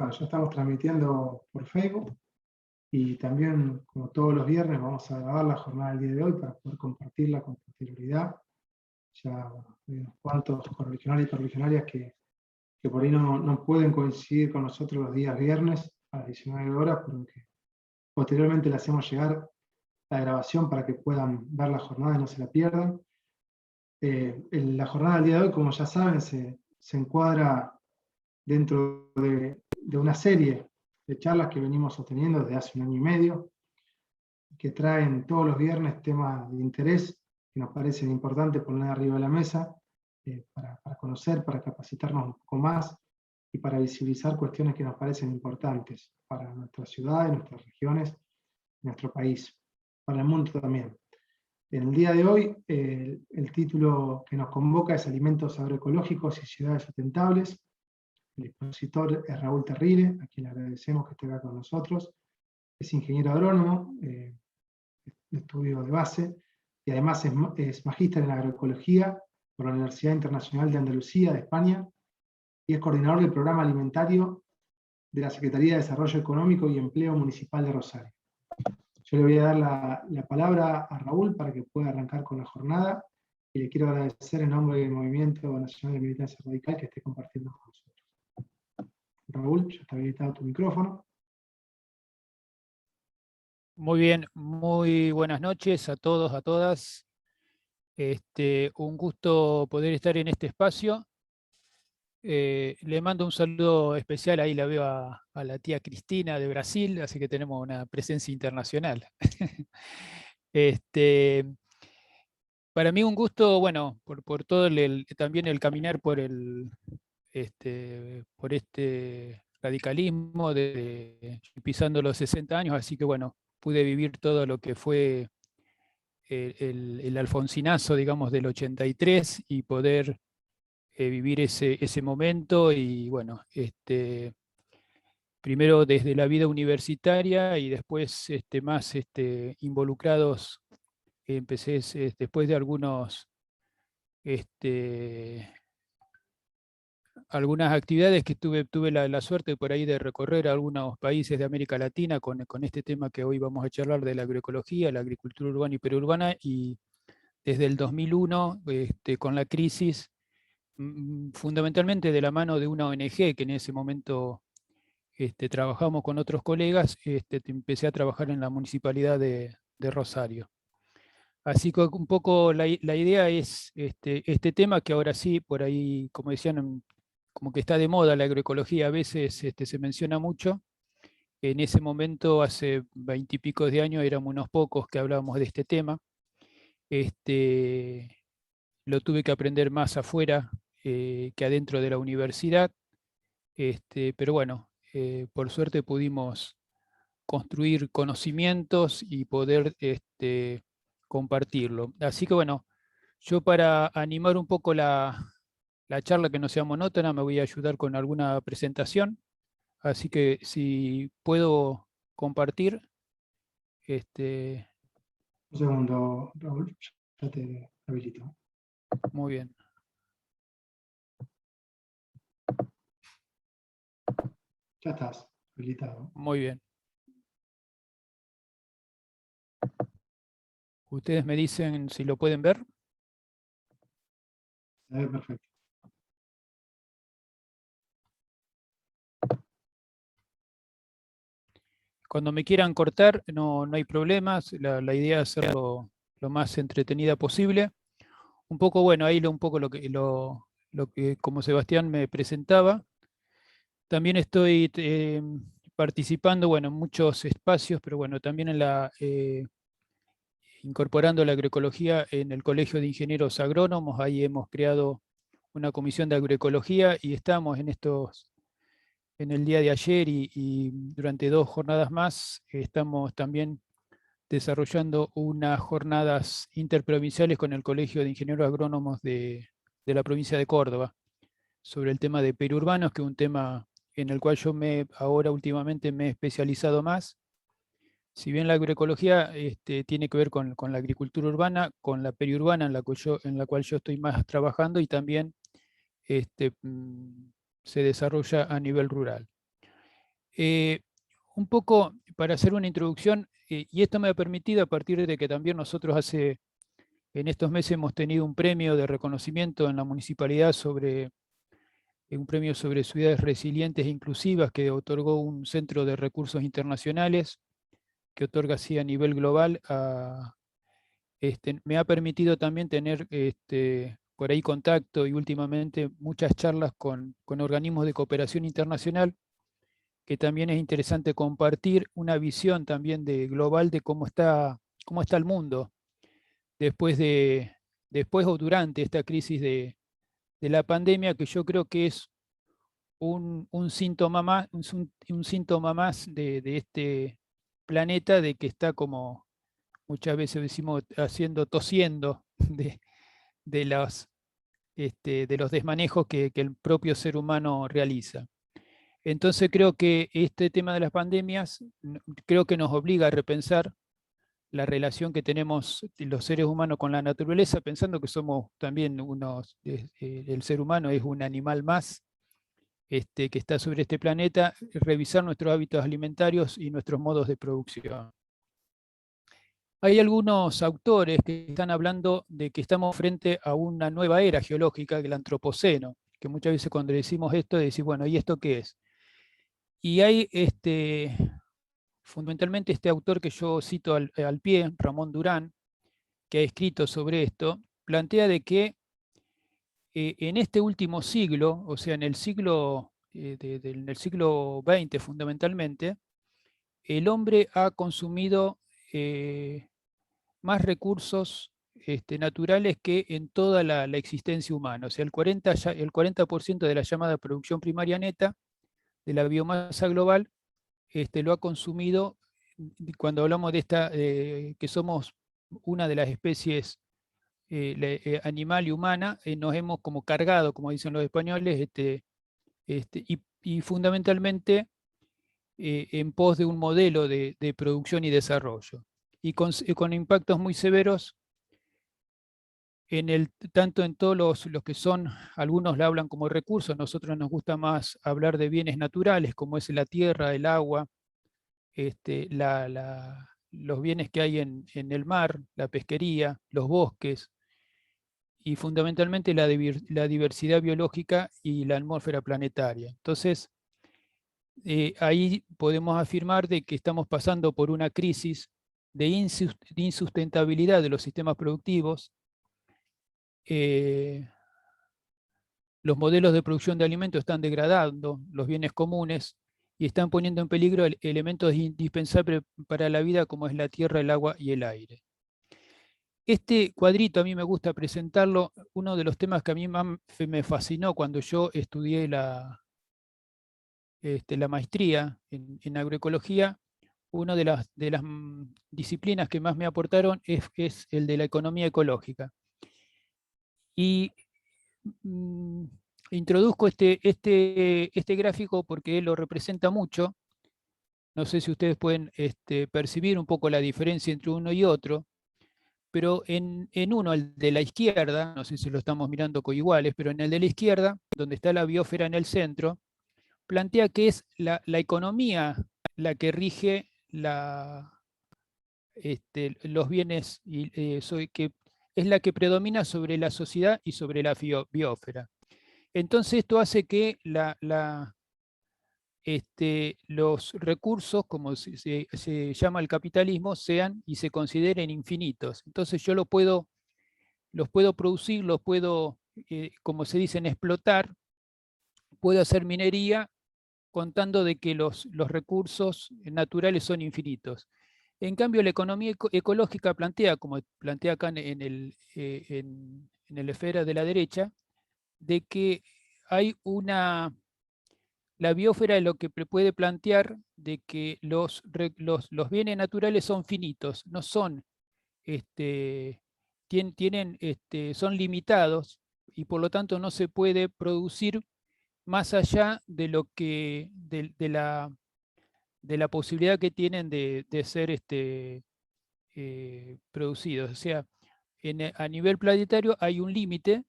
Bueno, ya estamos transmitiendo por Facebook y también, como todos los viernes, vamos a grabar la jornada del día de hoy para poder compartirla con posterioridad. Ya bueno, hay unos cuantos correligionarios y correligionarias que por ahí no pueden coincidir con nosotros los días viernes a las 19 horas, pero que posteriormente le hacemos llegar la grabación para que puedan ver la jornada y no se la pierdan. La jornada del día de hoy, como ya saben, se encuadra dentro de una serie de charlas que venimos sosteniendo desde hace 1 año y medio, que traen todos los viernes temas de interés que nos parecen importantes poner arriba de la mesa, para conocer, para capacitarnos un poco más y para visibilizar cuestiones que nos parecen importantes para nuestra ciudad, nuestras regiones, nuestro país, para el mundo también. En el día de hoy, el título que nos convoca es Alimentos Agroecológicos y Ciudades Sustentables. El expositor es Raúl Terrile, a quien le agradecemos que esté acá con nosotros. Es ingeniero agrónomo, de estudio de base, y además es magíster en agroecología por la Universidad Internacional de Andalucía, de España, y es coordinador del programa alimentario de la Secretaría de Desarrollo Económico y Empleo Municipal de Rosario. Yo le voy a dar la palabra a Raúl para que pueda arrancar con la jornada, y le quiero agradecer en nombre del Movimiento Nacional de Militancia Radical que esté compartiendo con nosotros. Raúl, ya está habilitado tu micrófono. Muy bien, muy buenas noches a todos, a todas. Un gusto poder estar en este espacio. Le mando un saludo especial, ahí la veo a la tía Cristina de Brasil, así que tenemos una presencia internacional. Para mí un gusto, bueno, por todo también el caminar por este radicalismo, pisando los 60 años, así que bueno, pude vivir todo lo que fue el alfonsinazo, digamos, del 83 y poder vivir ese momento y bueno, primero desde la vida universitaria y después más involucrados, empecé después de algunas actividades que tuve la suerte por ahí de recorrer algunos países de América Latina con este tema que hoy vamos a charlar de la agroecología, la agricultura urbana y periurbana, y desde el 2001, con la crisis, fundamentalmente de la mano de una ONG que en ese momento trabajamos con otros colegas, empecé a trabajar en la municipalidad de Rosario. Así que un poco la idea es este tema que ahora sí, por ahí, como decían, como que está de moda la agroecología, a veces se menciona mucho. En ese momento, hace 20 y pico de años, éramos unos pocos que hablábamos de este tema. Lo tuve que aprender más afuera que adentro de la universidad, pero bueno, por suerte pudimos construir conocimientos y poder compartirlo. Así que bueno, yo para animar un poco la charla, que no sea monótona, me voy a ayudar con alguna presentación, así que si puedo compartir. Un segundo, Raúl, ya te habilito. Muy bien. Ya estás habilitado. Muy bien. Ustedes me dicen si lo pueden ver. Se ve perfecto. Cuando me quieran cortar, no hay problemas. La idea es hacerlo lo más entretenida posible. Un poco, bueno, ahí un poco lo que como Sebastián me presentaba. También estoy participando, bueno, en muchos espacios, pero bueno, también incorporando la agroecología en el Colegio de Ingenieros Agrónomos. Ahí hemos creado una comisión de agroecología y estamos en el día de ayer y durante 2 jornadas más estamos también desarrollando unas jornadas interprovinciales con el Colegio de Ingenieros Agrónomos de la provincia de Córdoba sobre el tema de periurbanos, que es un tema en el cual yo ahora últimamente me he especializado más. Si bien la agroecología tiene que ver con la agricultura urbana, con la periurbana en la cual yo estoy más trabajando, y también se desarrolla a nivel rural. Un poco para hacer una introducción, y esto me ha permitido, a partir de que también nosotros en estos meses hemos tenido un premio de reconocimiento en la municipalidad sobre un premio sobre ciudades resilientes e inclusivas que otorgó un centro de recursos internacionales que otorga así a nivel global. Me ha permitido también tener por ahí contacto y últimamente muchas charlas con organismos de cooperación internacional, que también es interesante compartir una visión también global de cómo está el mundo después después o durante esta crisis de la pandemia, que yo creo que es un síntoma más, un síntoma más de este planeta, de que está, como muchas veces decimos, tosiendo de de los desmanejos que el propio ser humano realiza. Entonces creo que este tema de las pandemias creo que nos obliga a repensar la relación que tenemos los seres humanos con la naturaleza, pensando que somos también el ser humano es un animal más que está sobre este planeta, revisar nuestros hábitos alimentarios y nuestros modos de producción. Hay algunos autores que están hablando de que estamos frente a una nueva era geológica, el antropoceno, que muchas veces cuando decimos esto, decimos, bueno, ¿y esto qué es? Y hay fundamentalmente este autor que yo cito al pie, Ramón Durán, que ha escrito sobre esto, plantea de que en este último siglo, o sea, en el siglo, en el siglo XX fundamentalmente, el hombre ha consumido más recursos naturales que en toda la existencia humana. O sea, el 40% de la llamada producción primaria neta de la biomasa global lo ha consumido. Cuando hablamos de esta, que somos una de las especies animal y humana, nos hemos como cargado, como dicen los españoles, y fundamentalmente en pos de un modelo de producción y desarrollo, y con impactos muy severos tanto en todos los que son, algunos la hablan como recursos, nosotros nos gusta más hablar de bienes naturales, como es la tierra, el agua, los bienes que hay en el mar, la pesquería, los bosques, y fundamentalmente la diversidad biológica y la atmósfera planetaria. Entonces, ahí podemos afirmar de que estamos pasando por una crisis de insustentabilidad de los sistemas productivos. Los modelos de producción de alimentos están degradando los bienes comunes y están poniendo en peligro elementos indispensables para la vida, como es la tierra, el agua y el aire. Este cuadrito a mí me gusta presentarlo, uno de los temas que a mí más me fascinó cuando yo estudié la maestría en agroecología. Una de las disciplinas que más me aportaron es el de la economía ecológica. Y introduzco este gráfico porque él lo representa mucho. No sé si ustedes pueden percibir un poco la diferencia entre uno y otro, pero en uno, el de la izquierda, no sé si lo estamos mirando iguales, pero en el de la izquierda, donde está la biosfera en el centro, plantea que es la economía la que rige los bienes, que es la que predomina sobre la sociedad y sobre la biosfera. Entonces esto hace que los recursos, como se llama el capitalismo, sean y se consideren infinitos. Entonces yo los puedo producir, los puedo, como se dice, explotar, puedo hacer minería contando de que los recursos naturales son infinitos. En cambio, la economía ecológica plantea, como plantea acá en el esfera de la derecha, de que hay la biosfera es lo que puede plantear de que los bienes naturales son finitos, no son, son limitados, y por lo tanto no se puede producir más allá de lo que de la posibilidad que tienen de ser producidos. O sea, a nivel planetario hay un límite.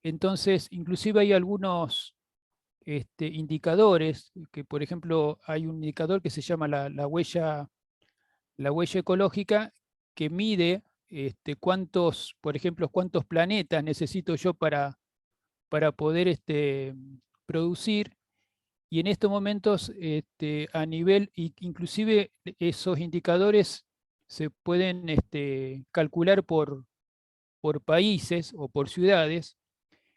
Entonces inclusive hay algunos indicadores, que por ejemplo hay un indicador que se llama la huella ecológica, que mide por ejemplo, cuántos planetas necesito yo para poder producir. Y en estos momentos, a nivel, inclusive esos indicadores se pueden calcular por países o por ciudades.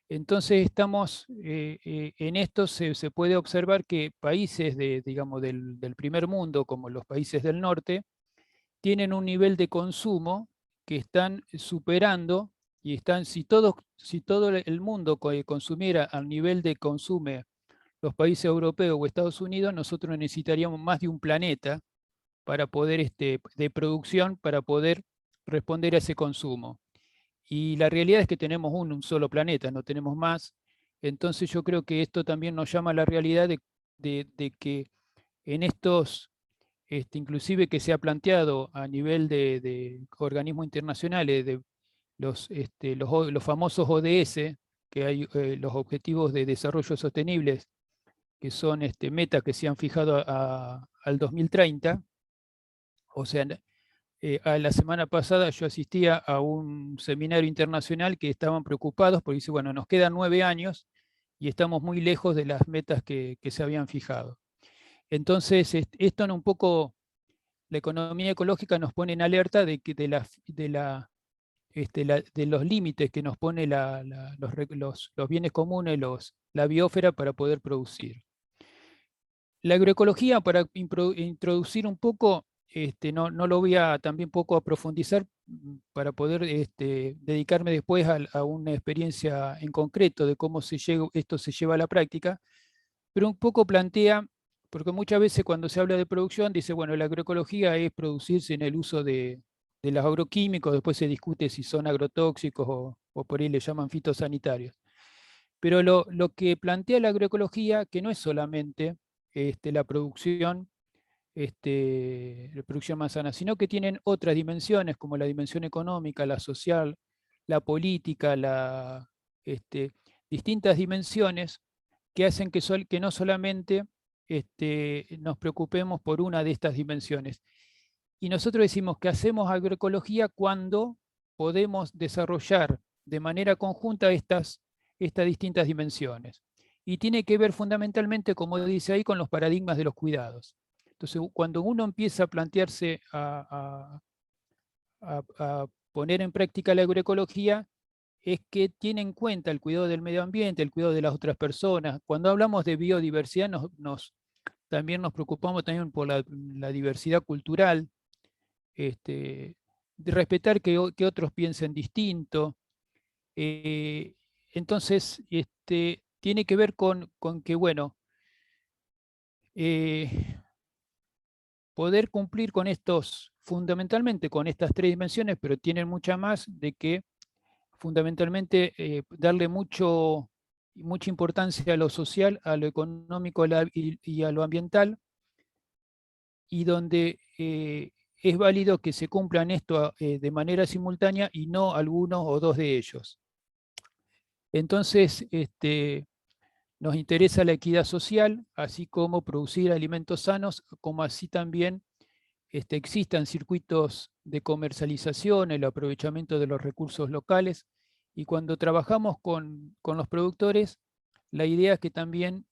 Entonces estamos, en esto se puede observar que países digamos, del primer mundo, como los países del norte, tienen un nivel de consumo que están superando, y están, si todo el mundo consumiera al nivel de consumo los países europeos o Estados Unidos, nosotros necesitaríamos más de un planeta para poder, de producción, para poder responder a ese consumo. Y la realidad es que tenemos un solo planeta, no tenemos más. Entonces yo creo que esto también nos llama a la realidad de que en estos, inclusive que se ha planteado a nivel de organismos internacionales, de los famosos ODS, que hay los Objetivos de Desarrollo Sostenibles, que son metas que se han fijado al 2030. O sea, a la semana pasada yo asistía a un seminario internacional que estaban preocupados porque dice, bueno, nos quedan 9 años y estamos muy lejos de las metas que se habían fijado. Entonces, esto en un poco, la economía ecológica nos pone en alerta de los límites que nos pone los bienes comunes, la biosfera para poder producir. La agroecología, para introducir un poco, no lo voy a también poco a profundizar para poder dedicarme después a una experiencia en concreto de cómo esto se lleva a la práctica, pero un poco plantea, porque muchas veces cuando se habla de producción dice, bueno, la agroecología es producir sin el uso de los agroquímicos, después se discute si son agrotóxicos o por ahí le llaman fitosanitarios. Pero lo que plantea la agroecología, que no es solamente la producción más sana, sino que tienen otras dimensiones, como la dimensión económica, la social, la política, distintas dimensiones que hacen que no solamente nos preocupemos por una de estas dimensiones. Y nosotros decimos que hacemos agroecología cuando podemos desarrollar de manera conjunta estas distintas dimensiones. Y tiene que ver fundamentalmente, como dice ahí, con los paradigmas de los cuidados. Entonces, cuando uno empieza a plantearse a poner en práctica la agroecología, es que tiene en cuenta el cuidado del medio ambiente, el cuidado de las otras personas. Cuando hablamos de biodiversidad, también nos preocupamos también por la diversidad cultural, de respetar que otros piensen distinto. Entonces, tiene que ver con que, bueno, poder cumplir con fundamentalmente con estas tres dimensiones, pero tienen mucha más, de que fundamentalmente darle mucha importancia a lo social, a lo económico y a lo ambiental, y donde es válido que se cumplan esto de manera simultánea y no algunos o dos de ellos. Entonces, nos interesa la equidad social, así como producir alimentos sanos, como así también existan circuitos de comercialización, el aprovechamiento de los recursos locales, y cuando trabajamos con los productores, la idea es que también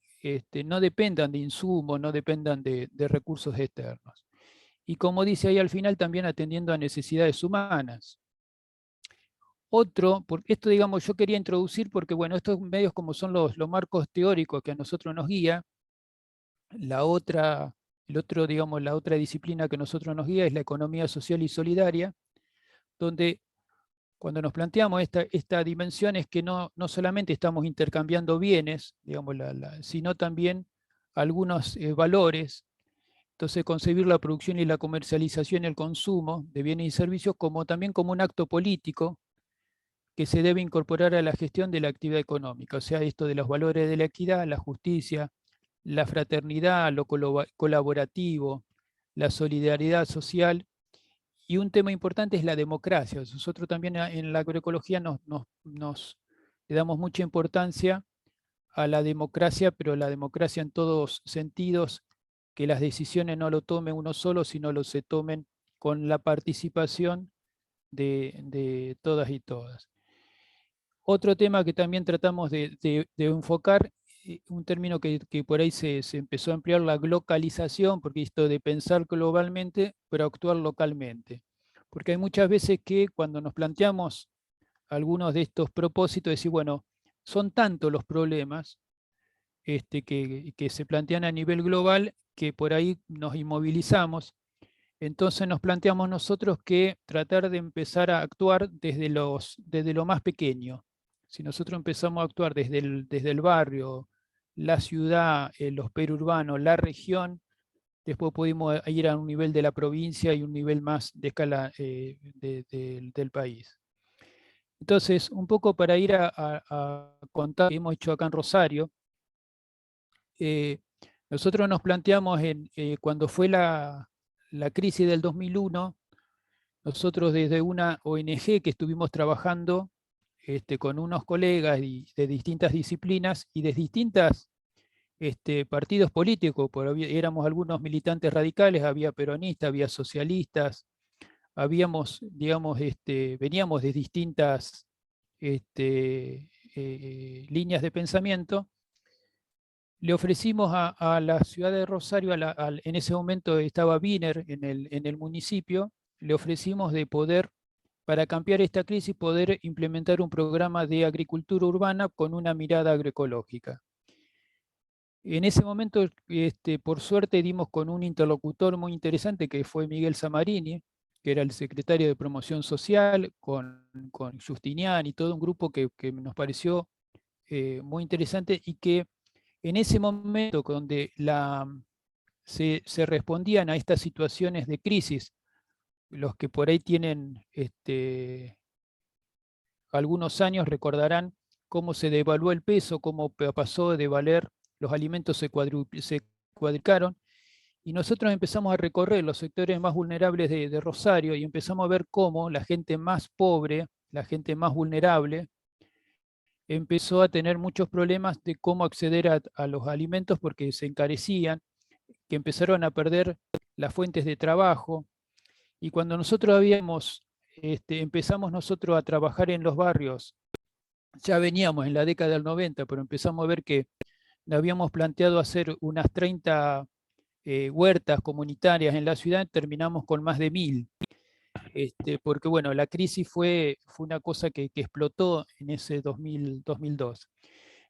no dependan de insumos, no dependan de recursos externos. Y como dice ahí al final, también atendiendo a necesidades humanas. Porque esto, digamos, yo quería introducir porque, bueno, estos medios como son los marcos teóricos que a nosotros nos guía, digamos, la otra disciplina que a nosotros nos guía es la economía social y solidaria, donde cuando nos planteamos esta dimensión es que no solamente estamos intercambiando bienes, digamos, sino también algunos valores. Entonces, concebir la producción y la comercialización y el consumo de bienes y servicios también como un acto político que se debe incorporar a la gestión de la actividad económica. O sea, esto de los valores de la equidad, la justicia, la fraternidad, lo colaborativo, la solidaridad social. Y un tema importante es la democracia. Nosotros también en la agroecología le damos mucha importancia a la democracia, pero la democracia en todos sentidos, que las decisiones no lo tome uno solo, sino lo se tomen con la participación de todas y todas. Otro tema que también tratamos de enfocar, un término que por ahí se empezó a emplear, la glocalización, porque esto de pensar globalmente, pero actuar localmente. Porque hay muchas veces que cuando nos planteamos algunos de estos propósitos, decir, bueno, son tantos los problemas que se plantean a nivel global que por ahí nos inmovilizamos. Entonces nos planteamos nosotros que tratar de empezar a actuar desde lo más pequeño. Si nosotros empezamos a actuar desde el barrio, la ciudad, los perurbanos, la región, después podemos ir a un nivel de la provincia y un nivel más de escala del país. Entonces, un poco para ir a contar lo que hemos hecho acá en Rosario, nosotros nos planteamos cuando fue la crisis del 2001, nosotros desde una ONG que estuvimos trabajando con unos colegas de distintas disciplinas y de distintos partidos políticos, éramos algunos militantes radicales, había peronistas, había socialistas, digamos, veníamos de distintas líneas de pensamiento. Le ofrecimos a la ciudad de Rosario, en ese momento estaba Wiener en el municipio, le ofrecimos de poder, para cambiar esta crisis, poder implementar un programa de agricultura urbana con una mirada agroecológica. En ese momento, por suerte, dimos con un interlocutor muy interesante que fue Miguel Zamarini, que era el secretario de Promoción Social, con Justinian y todo un grupo que nos pareció muy interesante y que en ese momento donde se respondían a estas situaciones de crisis, los que por ahí tienen algunos años recordarán cómo se devaluó el peso, cómo pasó de valer, los alimentos se cuadriplicaron, y nosotros empezamos a recorrer los sectores más vulnerables de Rosario y empezamos a ver cómo la gente más pobre, la gente más vulnerable, empezó a tener muchos problemas de cómo acceder a los alimentos porque se encarecían, que empezaron a perder las fuentes de trabajo. Y cuando nosotros empezamos nosotros a trabajar en los barrios, ya veníamos en la década del 90, pero empezamos a ver que habíamos planteado hacer unas 30 huertas comunitarias en la ciudad, terminamos con más de 1000. Porque bueno, la crisis fue una cosa que explotó en ese 2002.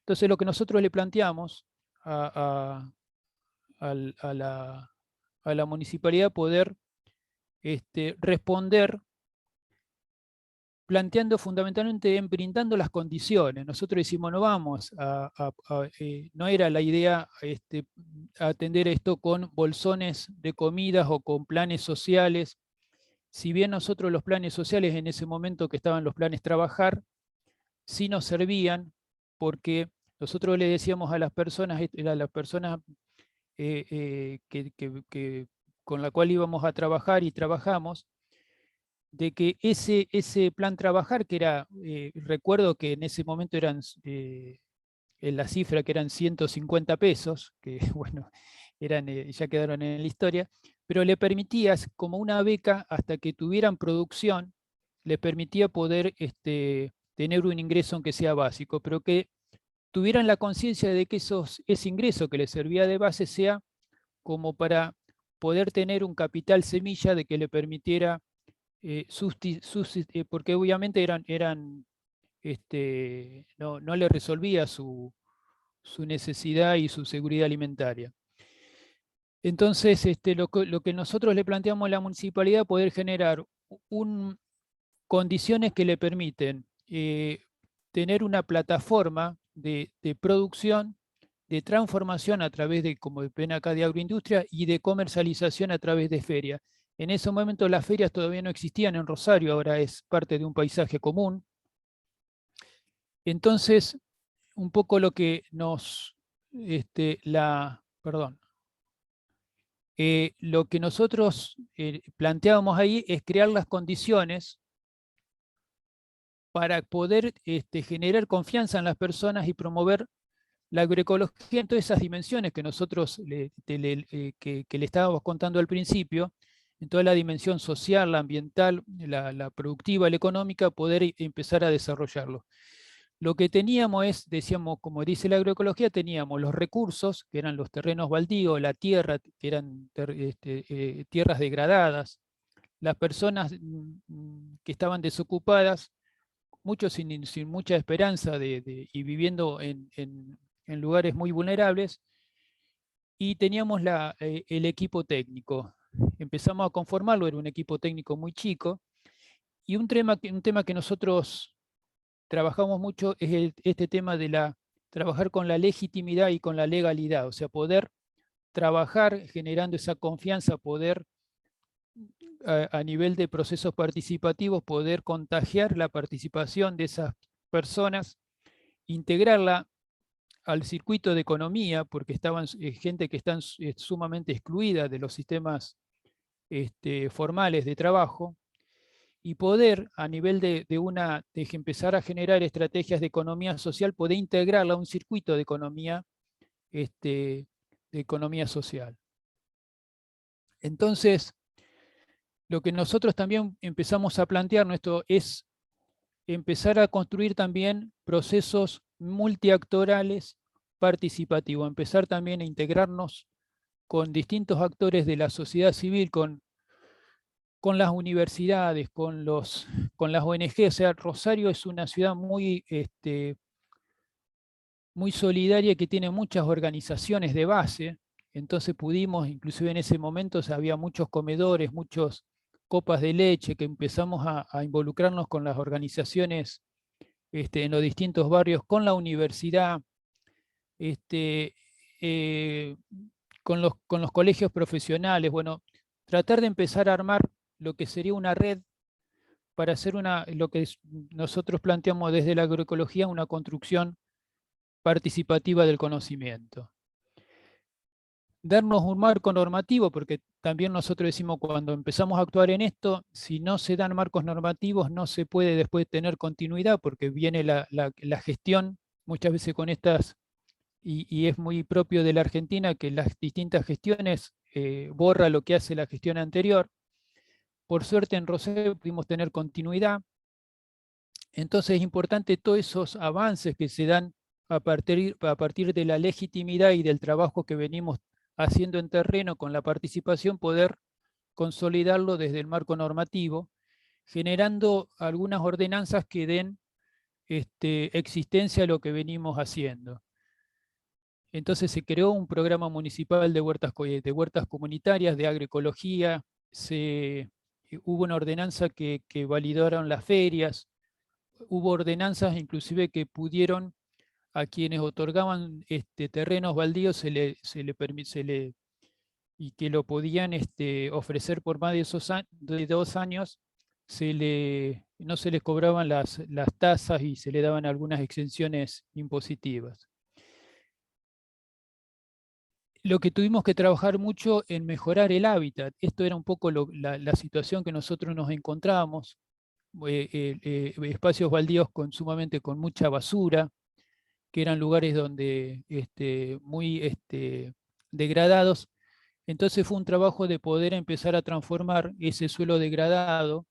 Entonces lo que nosotros le planteamos a la municipalidad, poder responder planteando fundamentalmente, brindando las condiciones. Nosotros decimos, no vamos no era la idea atender esto con bolsones de comidas o con planes sociales. Si bien nosotros los planes sociales en ese momento que estaban los planes trabajar, sí nos servían porque nosotros le decíamos a las personas con la cual íbamos a trabajar y trabajamos, de que ese plan trabajar, que era, recuerdo que en ese momento eran en la cifra que eran 150 pesos, que bueno, ya quedaron en la historia, pero le permitías como una beca hasta que tuvieran producción, le permitía poder tener un ingreso aunque sea básico, pero que tuvieran la conciencia de que ese ingreso que les servía de base sea como para poder tener un capital semilla de que le permitiera, porque obviamente no le resolvía su necesidad y su seguridad alimentaria. Entonces, lo que nosotros le planteamos a la municipalidad, poder generar condiciones que le permiten tener una plataforma de producción, de transformación a través de, como ven acá, de agroindustria y de comercialización a través de ferias. En ese momento las ferias todavía no existían en Rosario, ahora es parte de un paisaje común. Entonces, un poco lo que lo que nosotros planteábamos ahí es crear las condiciones para poder generar confianza en las personas y promover la agroecología en todas esas dimensiones que nosotros que le estábamos contando al principio, en toda la dimensión social, la ambiental, la productiva, la económica, poder empezar a desarrollarlo. Lo que teníamos es, decíamos, como dice la agroecología, teníamos los recursos, que eran los terrenos baldíos, la tierra, que eran tierras degradadas, las personas que estaban desocupadas, muchos sin mucha esperanza y viviendo en lugares muy vulnerables, y teníamos el equipo técnico. Empezamos a conformarlo, era un equipo técnico muy chico, y un tema que nosotros trabajamos mucho es este tema de trabajar con la legitimidad y con la legalidad, o sea, poder trabajar generando esa confianza, poder a nivel de procesos participativos, poder contagiar la participación de esas personas, integrarla al circuito de economía, porque estaban gente que están sumamente excluida de los sistemas formales de trabajo, y poder a nivel de empezar a generar estrategias de economía social, poder integrarla a un circuito de economía social. Entonces, lo que nosotros también empezamos a plantear es empezar a construir también procesos multiactorales participativos, empezar también a integrarnos con distintos actores de la sociedad civil, con las universidades, con las ONG. O sea, Rosario es una ciudad muy solidaria, que tiene muchas organizaciones de base. Entonces pudimos, inclusive en ese momento había muchos comedores, muchas copas de leche, que empezamos a involucrarnos con las organizaciones en los distintos barrios, con la universidad, con los colegios profesionales. Bueno, tratar de empezar a armar lo que sería una red para hacer lo que nosotros planteamos desde la agroecología, una construcción participativa del conocimiento. Darnos un marco normativo, porque también nosotros decimos, cuando empezamos a actuar en esto, si no se dan marcos normativos, no se puede después tener continuidad, porque viene la gestión, muchas veces con estas, y es muy propio de la Argentina, que las distintas gestiones borra lo que hace la gestión anterior. Por suerte en Rosario pudimos tener continuidad. Entonces es importante todos esos avances que se dan a partir de la legitimidad y del trabajo que venimos haciendo en terreno con la participación, poder consolidarlo desde el marco normativo, generando algunas ordenanzas que den existencia a lo que venimos haciendo. Entonces se creó un programa municipal de huertas comunitarias, de agroecología, hubo una ordenanza que validaron las ferias, hubo ordenanzas inclusive que pudieron, a quienes otorgaban terrenos baldíos, y que lo podían ofrecer por más de 2 años, no se les cobraban las tasas y se le daban algunas exenciones impositivas. Lo que tuvimos que trabajar mucho en mejorar el hábitat. Esto era un poco la situación que nosotros nos encontrábamos. Espacios baldíos sumamente con mucha basura, que eran lugares donde muy degradados. Entonces fue un trabajo de poder empezar a transformar ese suelo degradado.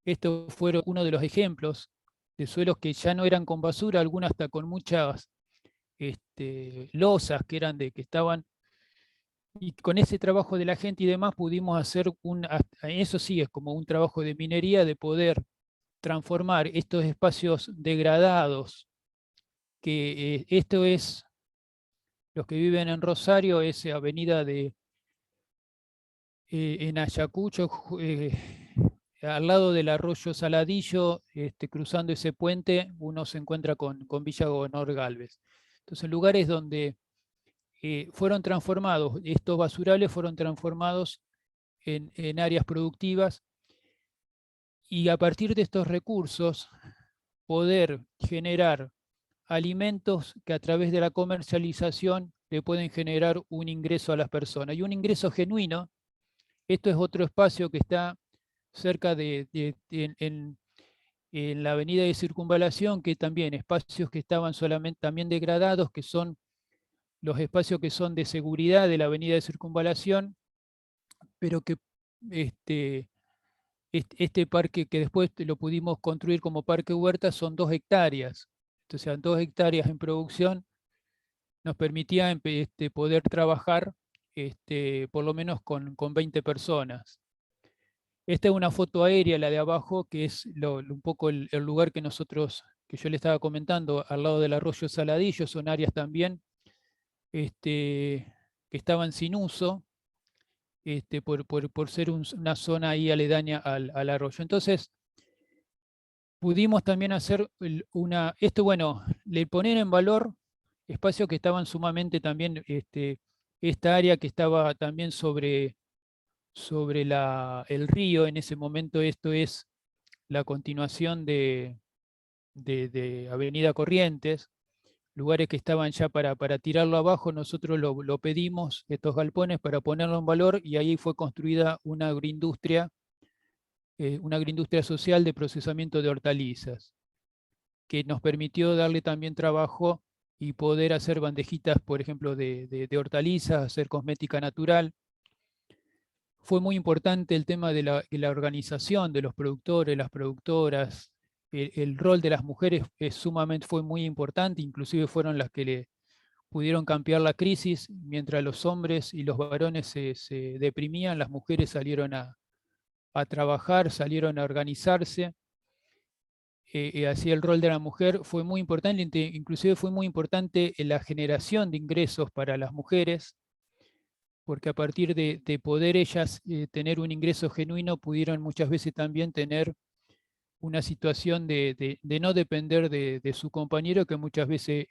Esto fue uno de los ejemplos de suelos que ya no eran con basura, algunas hasta con muchas losas que estaban. Y con ese trabajo de la gente y demás pudimos hacer eso sí es como un trabajo de minería, de poder transformar estos espacios degradados, que esto es, los que viven en Rosario, es avenida en Ayacucho, al lado del arroyo Saladillo, cruzando ese puente, uno se encuentra con Villa Gobernador Galvez. Entonces, lugares donde fueron transformados, estos basurales fueron transformados en áreas productivas, y a partir de estos recursos poder generar alimentos que a través de la comercialización le pueden generar un ingreso a las personas, y un ingreso genuino. Esto es otro espacio que está cerca en la avenida de Circunvalación, que también espacios que estaban solamente también degradados, que son los espacios que son de seguridad de la avenida de Circunvalación, pero que este parque que después lo pudimos construir como parque huerta son 2 hectáreas. Entonces, 2 hectáreas en producción nos permitía poder trabajar por lo menos con 20 personas. Esta es una foto aérea, la de abajo, que es un poco el lugar que yo le estaba comentando, al lado del arroyo Saladillo, son áreas también que estaban sin uso, por ser una zona ahí aledaña al arroyo. Entonces, pudimos también hacer bueno, le poner en valor espacios que estaban sumamente también, esta área que estaba también sobre el río, en ese momento esto es la continuación de Avenida Corrientes, lugares que estaban ya para tirarlo abajo, nosotros lo pedimos, estos galpones, para ponerlo en valor, y ahí fue construida una agroindustria social de procesamiento de hortalizas, que nos permitió darle también trabajo y poder hacer bandejitas, por ejemplo, de hortalizas, hacer cosmética natural. Fue muy importante el tema de la organización de los productores, las productoras. El rol de las mujeres fue muy importante, inclusive fueron las que le pudieron cambiar la crisis. Mientras los hombres y los varones se deprimían, las mujeres salieron a trabajar, salieron a organizarse. Así el rol de la mujer fue muy importante, inclusive fue muy importante en la generación de ingresos para las mujeres, porque a partir de poder ellas tener un ingreso genuino, pudieron muchas veces también tener una situación de no depender de su compañero, que muchas veces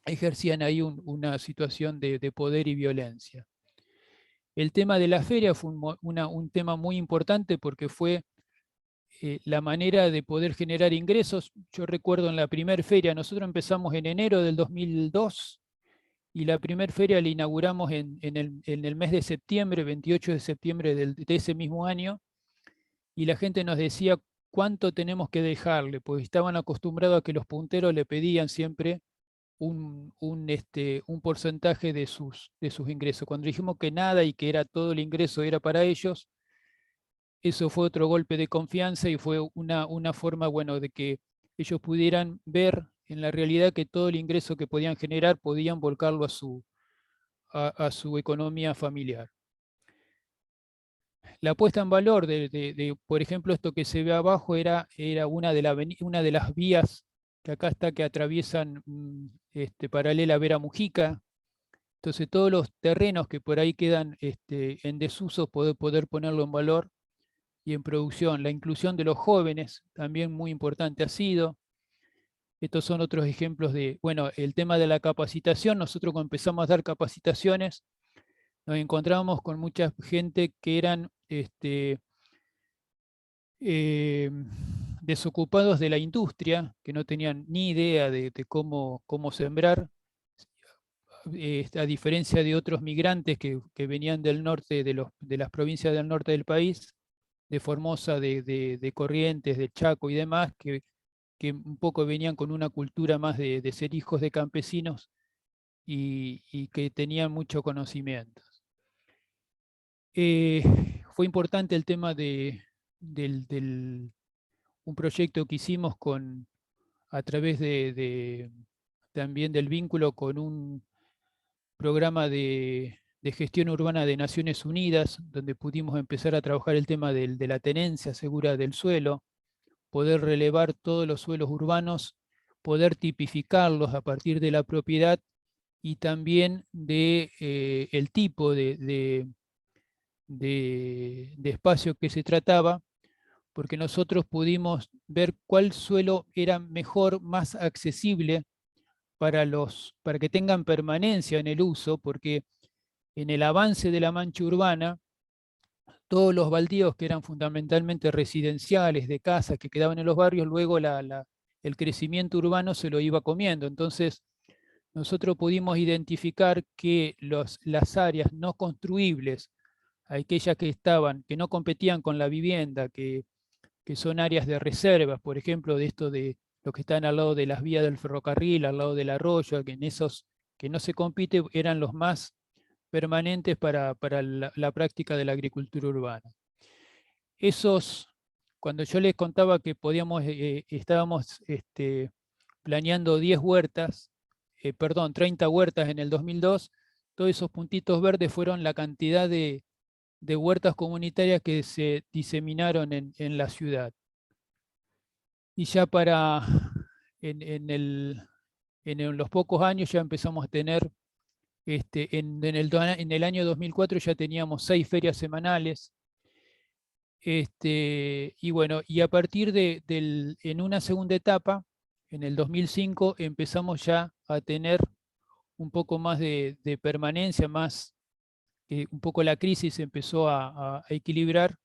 ejercían ahí una situación de poder y violencia. El tema de la feria fue un tema muy importante, porque fue la manera de poder generar ingresos. Yo recuerdo en la primera feria, nosotros empezamos en enero del 2002, y la primera feria la inauguramos en el mes de septiembre, 28 de septiembre de ese mismo año, y la gente nos decía cuánto tenemos que dejarle, porque estaban acostumbrados a que los punteros le pedían siempre un porcentaje de sus ingresos. Cuando dijimos que nada y que era todo el ingreso era para ellos, eso fue otro golpe de confianza, y fue una forma, bueno, de que ellos pudieran ver en la realidad que todo el ingreso que podían generar podían volcarlo a su economía familiar. La puesta en valor por ejemplo, esto que se ve abajo era una de las vías que acá está, que atraviesan paralela a Vera Mujica. Entonces, todos los terrenos que por ahí quedan en desuso, poder ponerlo en valor y en producción. La inclusión de los jóvenes, también muy importante ha sido. Estos son otros ejemplos bueno, el tema de la capacitación. Nosotros, cuando empezamos a dar capacitaciones, nos encontramos con mucha gente que eran eh, desocupados de la industria, que no tenían ni idea de cómo sembrar, a diferencia de otros migrantes que venían del norte, de las provincias del norte del país, de Formosa, de Corrientes, de Chaco y demás, que un poco venían con una cultura más de ser hijos de campesinos, y que tenían mucho conocimiento. Fue importante el tema un proyecto que hicimos a través también del vínculo con un programa de gestión urbana de Naciones Unidas, donde pudimos empezar a trabajar el tema de la tenencia segura del suelo, poder relevar todos los suelos urbanos, poder tipificarlos a partir de la propiedad y también el tipo de espacio que se trataba, porque nosotros pudimos ver cuál suelo era mejor, más accesible para que tengan permanencia en el uso, porque en el avance de la mancha urbana, todos los baldíos que eran fundamentalmente residenciales, de casas que quedaban en los barrios, luego el crecimiento urbano se lo iba comiendo. Entonces, nosotros pudimos identificar que las áreas no construibles, aquellas que no competían con la vivienda, que que son áreas de reservas, por ejemplo, de esto de los que están al lado de las vías del ferrocarril, al lado del arroyo, que en esos que no se compite eran los más permanentes para la práctica de la agricultura urbana. Esos, cuando yo les contaba que estábamos planeando 10 huertas, perdón, 30 huertas en el 2002, todos esos puntitos verdes fueron la cantidad de huertas comunitarias que se diseminaron en la ciudad. Y ya en los pocos años ya empezamos a tener, en el año 2004 ya teníamos 6 ferias semanales. Y bueno, y a partir en una segunda etapa, en el 2005, empezamos ya a tener un poco más de permanencia, un poco la crisis empezó a equilibrar,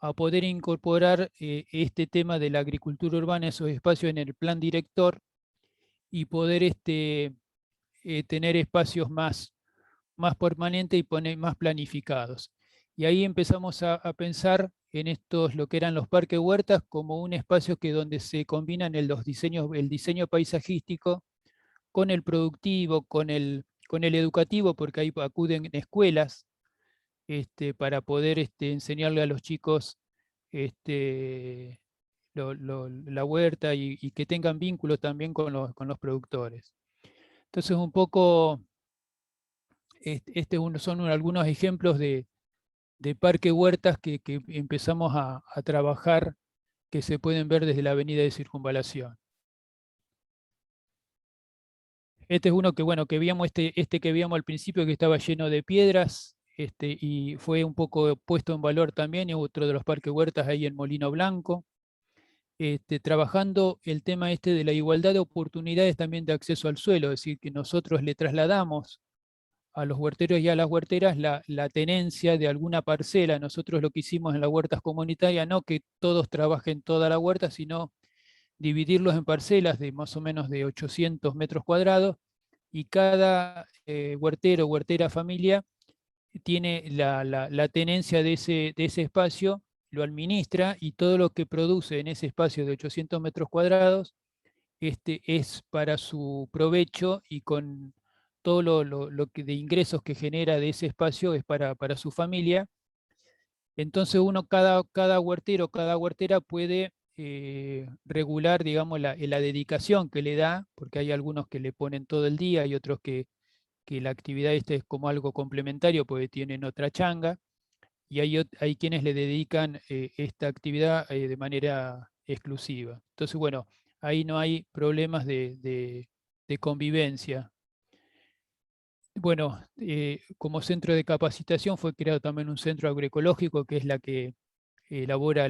a poder incorporar este tema de la agricultura urbana, esos espacios en el plan director, y poder tener espacios más permanentes y más planificados. Y ahí empezamos a pensar en estos, lo que eran los parques huertas, como un espacio donde se combinan el diseño paisajístico con el productivo, con el educativo, porque ahí acuden escuelas para poder enseñarle a los chicos la huerta y que tengan vínculos también con los productores. Entonces, un poco, son algunos ejemplos de parque huertas que empezamos a trabajar, que se pueden ver desde la avenida de Circunvalación. Este es uno que, bueno, que víamos, que víamos al principio, que estaba lleno de piedras, y fue un poco puesto en valor también, y otro de los parques huertas ahí en Molino Blanco, trabajando el tema de la igualdad de oportunidades también de acceso al suelo, es decir, que nosotros le trasladamos a los huerteros y a las huerteras la tenencia de alguna parcela. Nosotros lo que hicimos en las huertas comunitarias, no que todos trabajen toda la huerta, sino dividirlos en parcelas de más o menos de 800 metros cuadrados, y cada huertero o huertera familia tiene la tenencia de ese espacio, lo administra, y todo lo que produce en ese espacio de 800 metros cuadrados es para su provecho, y con todo lo que de ingresos que genera de ese espacio es para su familia. Entonces cada huertero, cada huertera puede regular, digamos, la dedicación que le da, porque hay algunos que le ponen todo el día y otros que la actividad es como algo complementario porque tienen otra changa, y hay quienes le dedican esta actividad de manera exclusiva. Entonces, bueno, ahí no hay problemas de convivencia. Bueno, como centro de capacitación fue creado también un centro agroecológico, que es la que elabora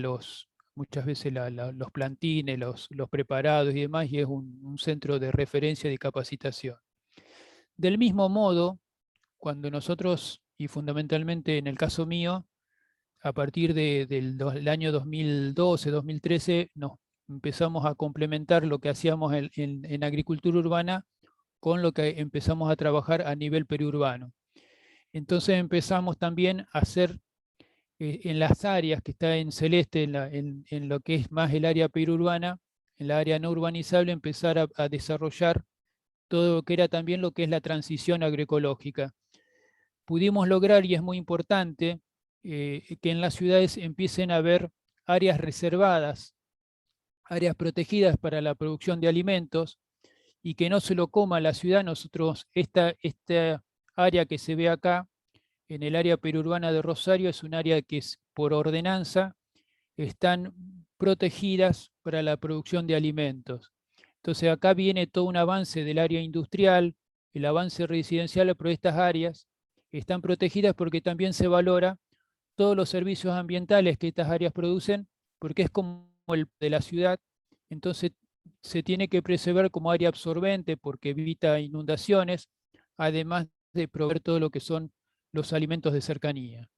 muchas veces los plantines, los preparados y demás, y es un centro de referencia de capacitación. Del mismo modo, cuando nosotros, y fundamentalmente en el caso mío, a partir del año 2012-2013, nos empezamos a complementar lo que hacíamos en agricultura urbana con lo que empezamos a trabajar a nivel periurbano. Entonces empezamos también a hacer en las áreas que está en celeste, en lo que es más el área periurbana, en la área no urbanizable, empezar a desarrollar todo lo que era también lo que es la transición agroecológica. Pudimos lograr, y es muy importante, que en las ciudades empiecen a haber áreas reservadas, áreas protegidas para la producción de alimentos, y que no se lo coma la ciudad. Nosotros, esta área que se ve acá, en el área periurbana de Rosario, es un área que por ordenanza están protegidas para la producción de alimentos. Entonces acá viene todo un avance del área industrial, el avance residencial, pero estas áreas están protegidas porque también se valora todos los servicios ambientales que estas áreas producen, porque es como el de la ciudad. Entonces se tiene que preservar como área absorbente porque evita inundaciones, además de proveer todo lo que son los alimentos de cercanía.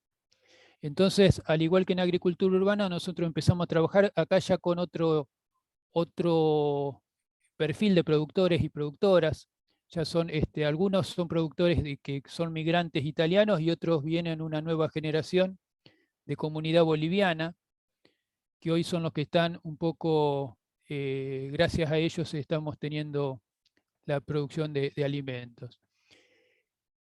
Entonces, al igual que en agricultura urbana, nosotros empezamos a trabajar acá ya con otro perfil de productores y productoras. Ya algunos son productores que son migrantes italianos, y otros vienen una nueva generación de comunidad boliviana. que hoy son los que están un poco, gracias a ellos estamos teniendo la producción de alimentos.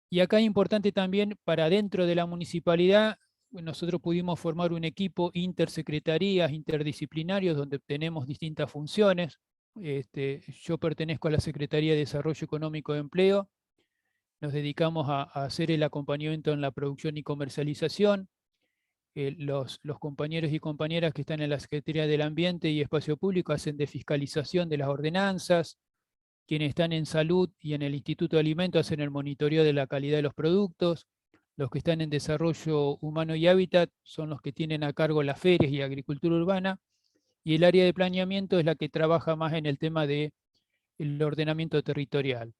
Y acá es importante también, para dentro de la municipalidad, nosotros pudimos formar un equipo intersecretarías, interdisciplinarios, donde tenemos distintas funciones. Yo pertenezco a la Secretaría de Desarrollo Económico de Empleo. Nos dedicamos a hacer el acompañamiento en la producción y comercialización. Los compañeros y compañeras que están en la Secretaría del Ambiente y Espacio Público hacen de fiscalización de las ordenanzas. Quienes están en salud y en el Instituto de Alimentos hacen el monitoreo de la calidad de los productos. Los que están en desarrollo humano y hábitat son los que tienen a cargo las ferias y agricultura urbana. Y el área de planeamiento es la que trabaja más en el tema del ordenamiento territorial.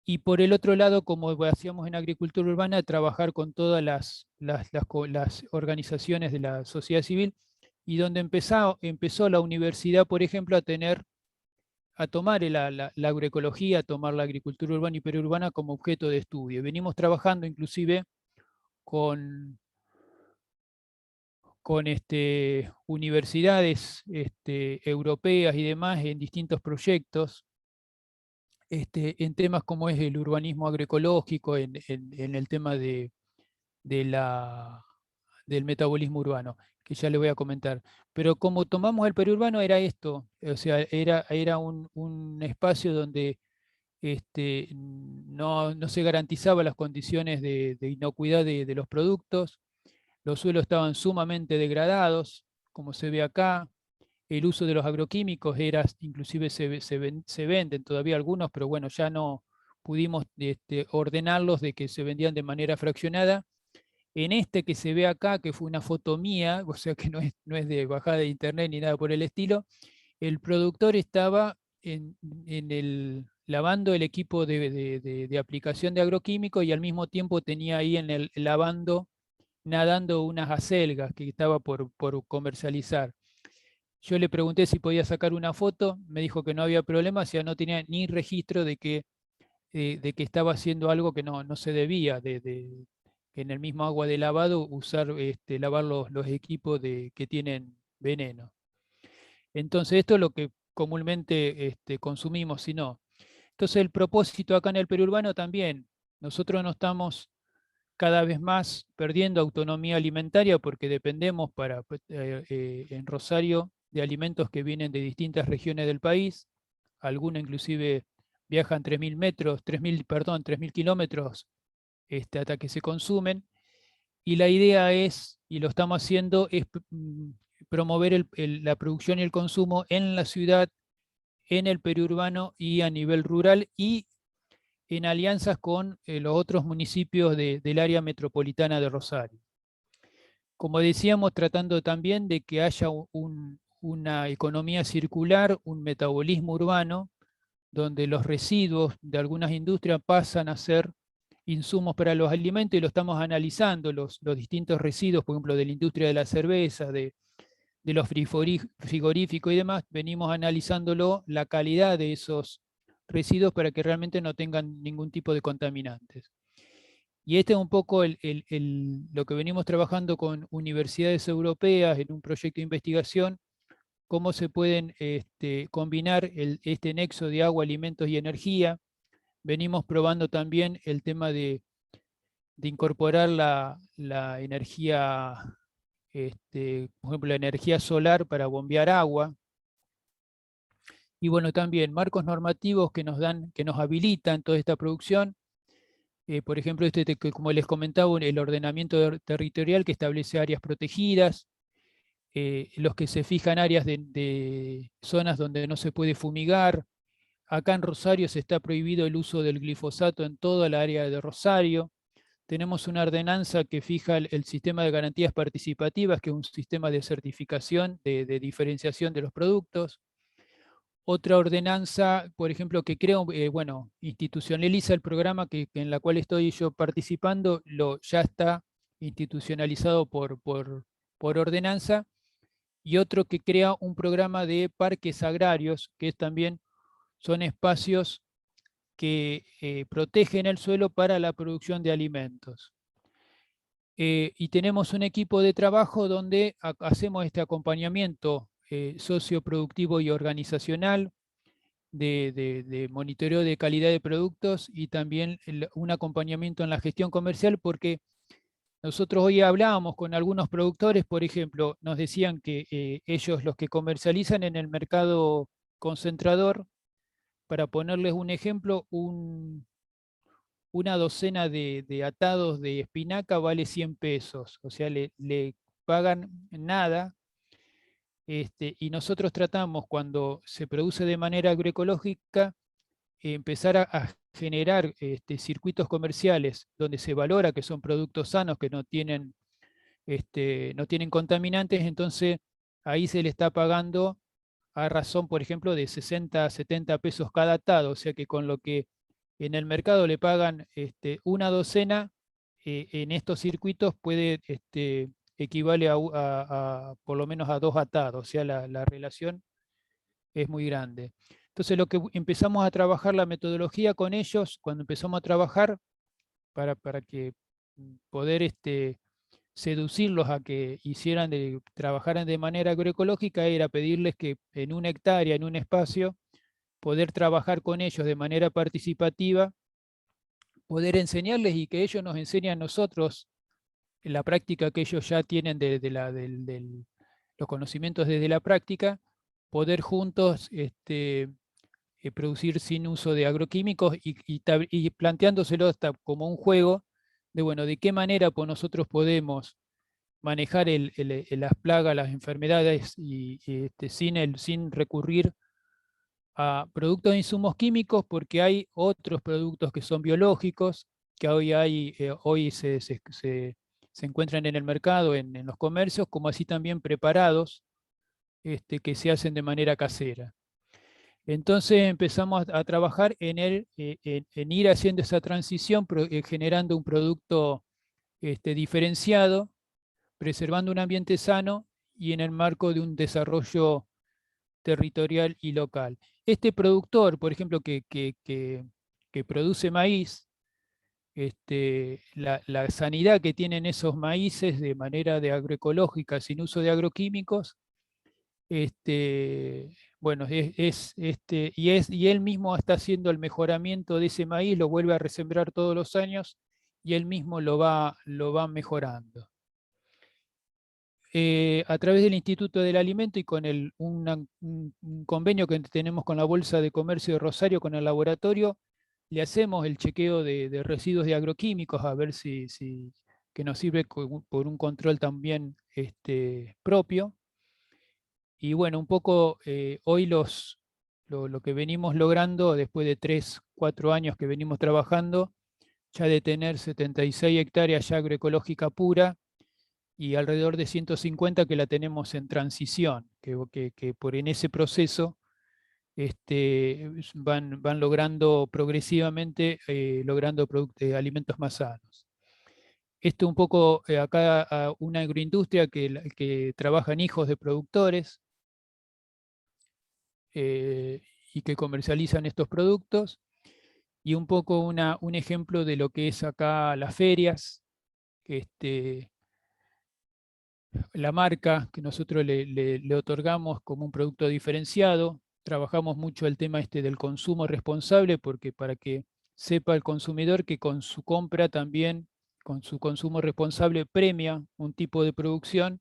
Y por el otro lado, como hacíamos en agricultura urbana, trabajar con todas las organizaciones de la sociedad civil, y donde empezó la universidad, por ejemplo, a tomar la agroecología, a tomar la agricultura urbana y periurbana como objeto de estudio. Venimos trabajando inclusive con universidades europeas y demás en distintos proyectos, en temas como es el urbanismo agroecológico, en el tema del metabolismo urbano, que ya le voy a comentar. Pero como tomamos el periurbano era esto, o sea, era un espacio donde no se garantizaban las condiciones de inocuidad de los productos, los suelos estaban sumamente degradados, como se ve acá. El uso de los agroquímicos inclusive se venden todavía algunos, pero bueno, ya no pudimos ordenarlos de que se vendían de manera fraccionada. En este que se ve acá, que fue una foto mía, o sea que no es de bajada de internet ni nada por el estilo, el productor estaba lavando el equipo de aplicación de agroquímicos, y al mismo tiempo tenía ahí en el lavando, nadando unas acelgas que estaba por comercializar. Yo le pregunté si podía sacar una foto, me dijo que no había problema, o sea, no tenía ni registro de que estaba haciendo algo que no se debía, en el mismo agua de lavado lavar los equipos que tienen veneno. Entonces esto es lo que comúnmente consumimos, si no. Entonces el propósito acá en el periurbano también, nosotros no estamos cada vez más perdiendo autonomía alimentaria porque dependemos en Rosario de alimentos que vienen de distintas regiones del país, algunos inclusive viajan 3.000 metros, 3.000 kilómetros hasta que se consumen, y la idea es, y lo estamos haciendo, es promover la producción y el consumo en la ciudad, en el periurbano y a nivel rural, y en alianzas con los otros municipios del área metropolitana de Rosario. Como decíamos, tratando también de que haya una economía circular, un metabolismo urbano, donde los residuos de algunas industrias pasan a ser insumos para los alimentos, y lo estamos analizando, los distintos residuos, por ejemplo, de la industria de la cerveza, de los frigoríficos y demás, venimos analizándolo, la calidad de esos residuos para que realmente no tengan ningún tipo de contaminantes. Y este es un poco lo que venimos trabajando con universidades europeas en un proyecto de investigación, cómo se pueden combinar este nexo de agua, alimentos y energía. Venimos probando también el tema de incorporar la energía, por ejemplo, la energía solar para bombear agua. Y bueno, también marcos normativos que nos habilitan toda esta producción. Por ejemplo, como les comentaba, el ordenamiento territorial que establece áreas protegidas, los que se fijan áreas de zonas donde no se puede fumigar. Acá en Rosario se está prohibido el uso del glifosato en toda la área de Rosario. Tenemos una ordenanza que fija el sistema de garantías participativas, que es un sistema de certificación, de diferenciación de los productos. Otra ordenanza, por ejemplo, que creo, institucionaliza el programa en la cual estoy yo participando, ya está institucionalizado por ordenanza, y otro que crea un programa de parques agrarios, que también son espacios que protegen el suelo para la producción de alimentos. Y tenemos un equipo de trabajo donde hacemos este acompañamiento socioproductivo y organizacional, de monitoreo de calidad de productos y también un acompañamiento en la gestión comercial, porque nosotros hoy hablábamos con algunos productores, por ejemplo, nos decían que ellos, los que comercializan en el mercado concentrador, para ponerles un ejemplo, una docena de atados de espinaca vale 100 pesos, o sea, le pagan nada. Y nosotros tratamos, cuando se produce de manera agroecológica, empezar a generar circuitos comerciales donde se valora que son productos sanos, que no tienen contaminantes. Entonces ahí se le está pagando a razón, por ejemplo, de 60 a 70 pesos cada atado, o sea que con lo que en el mercado le pagan una docena, en estos circuitos equivale por lo menos a 2 atados, o sea, la relación es muy grande. Entonces lo que empezamos a trabajar la metodología con ellos, cuando empezamos a trabajar para que poder seducirlos a que trabajaran de manera agroecológica, era pedirles que en una hectárea, en un espacio, poder trabajar con ellos de manera participativa, poder enseñarles y que ellos nos enseñen a nosotros en la práctica que ellos ya tienen los conocimientos desde la práctica, poder juntos producir sin uso de agroquímicos y planteándoselo hasta como un juego de, bueno, de qué manera nosotros podemos manejar las plagas, las enfermedades sin recurrir a productos de insumos químicos, porque hay otros productos que son biológicos, que hoy se encuentran en el mercado, en los comercios, como así también preparados, que se hacen de manera casera. Entonces empezamos a trabajar en ir haciendo esa transición, generando un producto diferenciado, preservando un ambiente sano y en el marco de un desarrollo territorial y local. Este productor, por ejemplo, que produce maíz, la sanidad que tienen esos maíces de manera de agroecológica, sin uso de agroquímicos, bueno, y él mismo está haciendo el mejoramiento de ese maíz, lo vuelve a resembrar todos los años y él mismo lo va mejorando. A través del Instituto del Alimento y con un convenio que tenemos con la Bolsa de Comercio de Rosario, con el laboratorio, le hacemos el chequeo de residuos de agroquímicos a ver que nos sirve por un control también propio. Y bueno, un poco hoy lo que venimos logrando después de 3, 4 años que venimos trabajando, ya de tener 76 hectáreas ya agroecológica pura, y alrededor de 150 que la tenemos en transición, que en ese proceso van logrando progresivamente, logrando alimentos más sanos. Esto un poco acá a una agroindustria que trabaja en hijos de productores y que comercializan estos productos, y un poco un ejemplo de lo que es acá las ferias, la marca que nosotros le otorgamos como un producto diferenciado. Trabajamos mucho el tema del consumo responsable, porque para que sepa el consumidor que con su compra también, con su consumo responsable, premia un tipo de producción,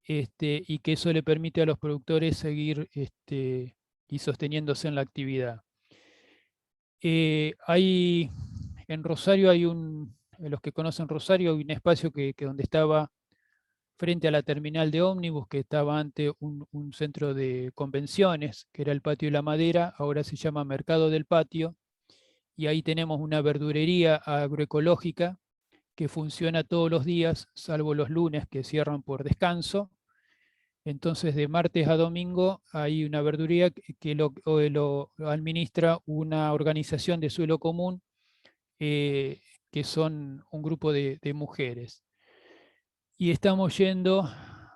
y que eso le permite a los productores seguir y sosteniéndose en la actividad. En Rosario los que conocen Rosario, hay un espacio donde estaba frente a la terminal de ómnibus, que estaba ante un centro de convenciones, que era el Patio de la Madera, ahora se llama Mercado del Patio, y ahí tenemos una verdurería agroecológica que funciona todos los días, salvo los lunes que cierran por descanso. Entonces, de martes a domingo hay una verdurería que lo administra una organización de suelo común, que son un grupo de mujeres. Y estamos yendo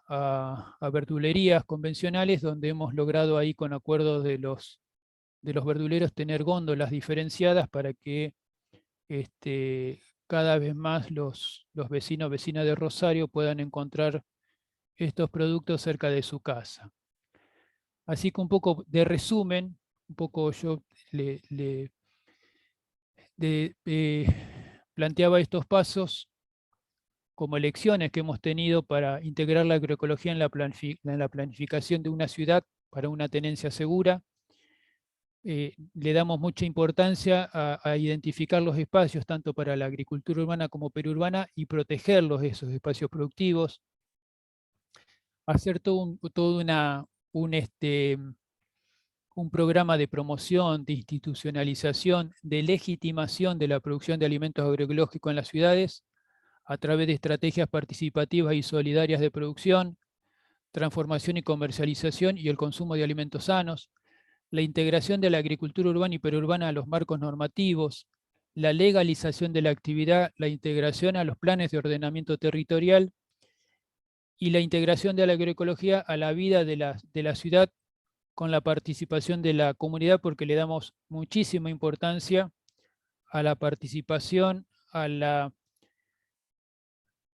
a verdulerías convencionales, donde hemos logrado ahí, con acuerdos de los verduleros, tener góndolas diferenciadas para que cada vez más los vecinos, vecinas de Rosario puedan encontrar estos productos cerca de su casa. Así que un poco de resumen, un poco yo planteaba estos pasos como lecciones que hemos tenido para integrar la agroecología en la planificación de una ciudad para una tenencia segura. Le damos mucha importancia a identificar los espacios tanto para la agricultura urbana como periurbana y protegerlos, esos espacios productivos, hacer un programa de promoción, de institucionalización, de legitimación de la producción de alimentos agroecológicos en las ciudades a través de estrategias participativas y solidarias de producción, transformación y comercialización y el consumo de alimentos sanos, la integración de la agricultura urbana y periurbana a los marcos normativos, la legalización de la actividad, la integración a los planes de ordenamiento territorial y la integración de la agroecología a la vida de la ciudad con la participación de la comunidad, porque le damos muchísima importancia a la participación,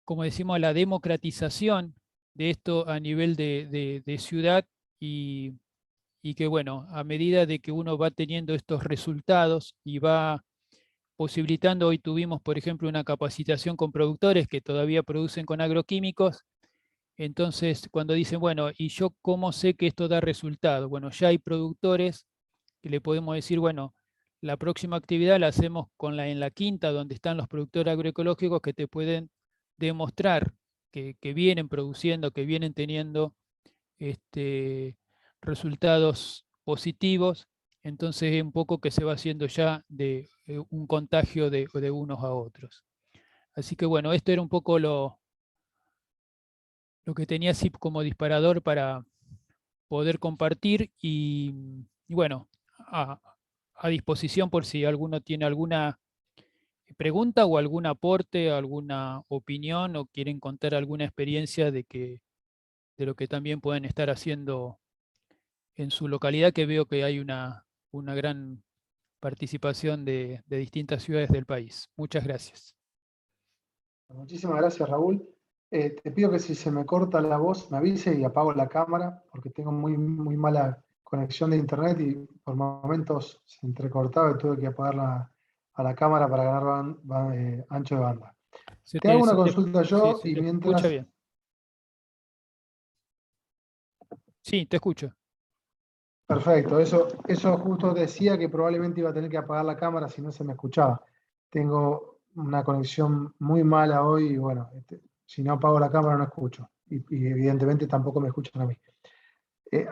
como decimos, a la democratización de esto a nivel de ciudad y que, bueno, a medida de que uno va teniendo estos resultados y va posibilitando, hoy tuvimos, por ejemplo, una capacitación con productores que todavía producen con agroquímicos. Entonces, cuando dicen, bueno, ¿y yo cómo sé que esto da resultado? Bueno, ya hay productores que le podemos decir, bueno, la próxima actividad la hacemos en la quinta, donde están los productores agroecológicos que te pueden demostrar que vienen produciendo, que vienen teniendo resultados positivos. Entonces, es un poco que se va haciendo ya de un contagio de unos a otros. Así que, bueno, esto era un poco lo que tenía así como disparador para poder compartir y bueno, a disposición por si alguno tiene alguna pregunta o algún aporte, alguna opinión o quieren contar alguna experiencia de lo que también pueden estar haciendo en su localidad, que veo que hay una gran participación de distintas ciudades del país. Muchas gracias. Muchísimas gracias, Raúl. Te pido que si se me corta la voz, me avise y apago la cámara, porque tengo muy mala conexión de internet y por momentos se entrecortaba y tuve que apagar a la cámara para ganar ancho de banda. Te hago una consulta sí, yo se y te escucha mientras... bien. Sí, te escucho. Perfecto, eso justo decía que probablemente iba a tener que apagar la cámara si no se me escuchaba. Tengo una conexión muy mala hoy y bueno, si no apago la cámara no escucho y evidentemente tampoco me escuchan a mí.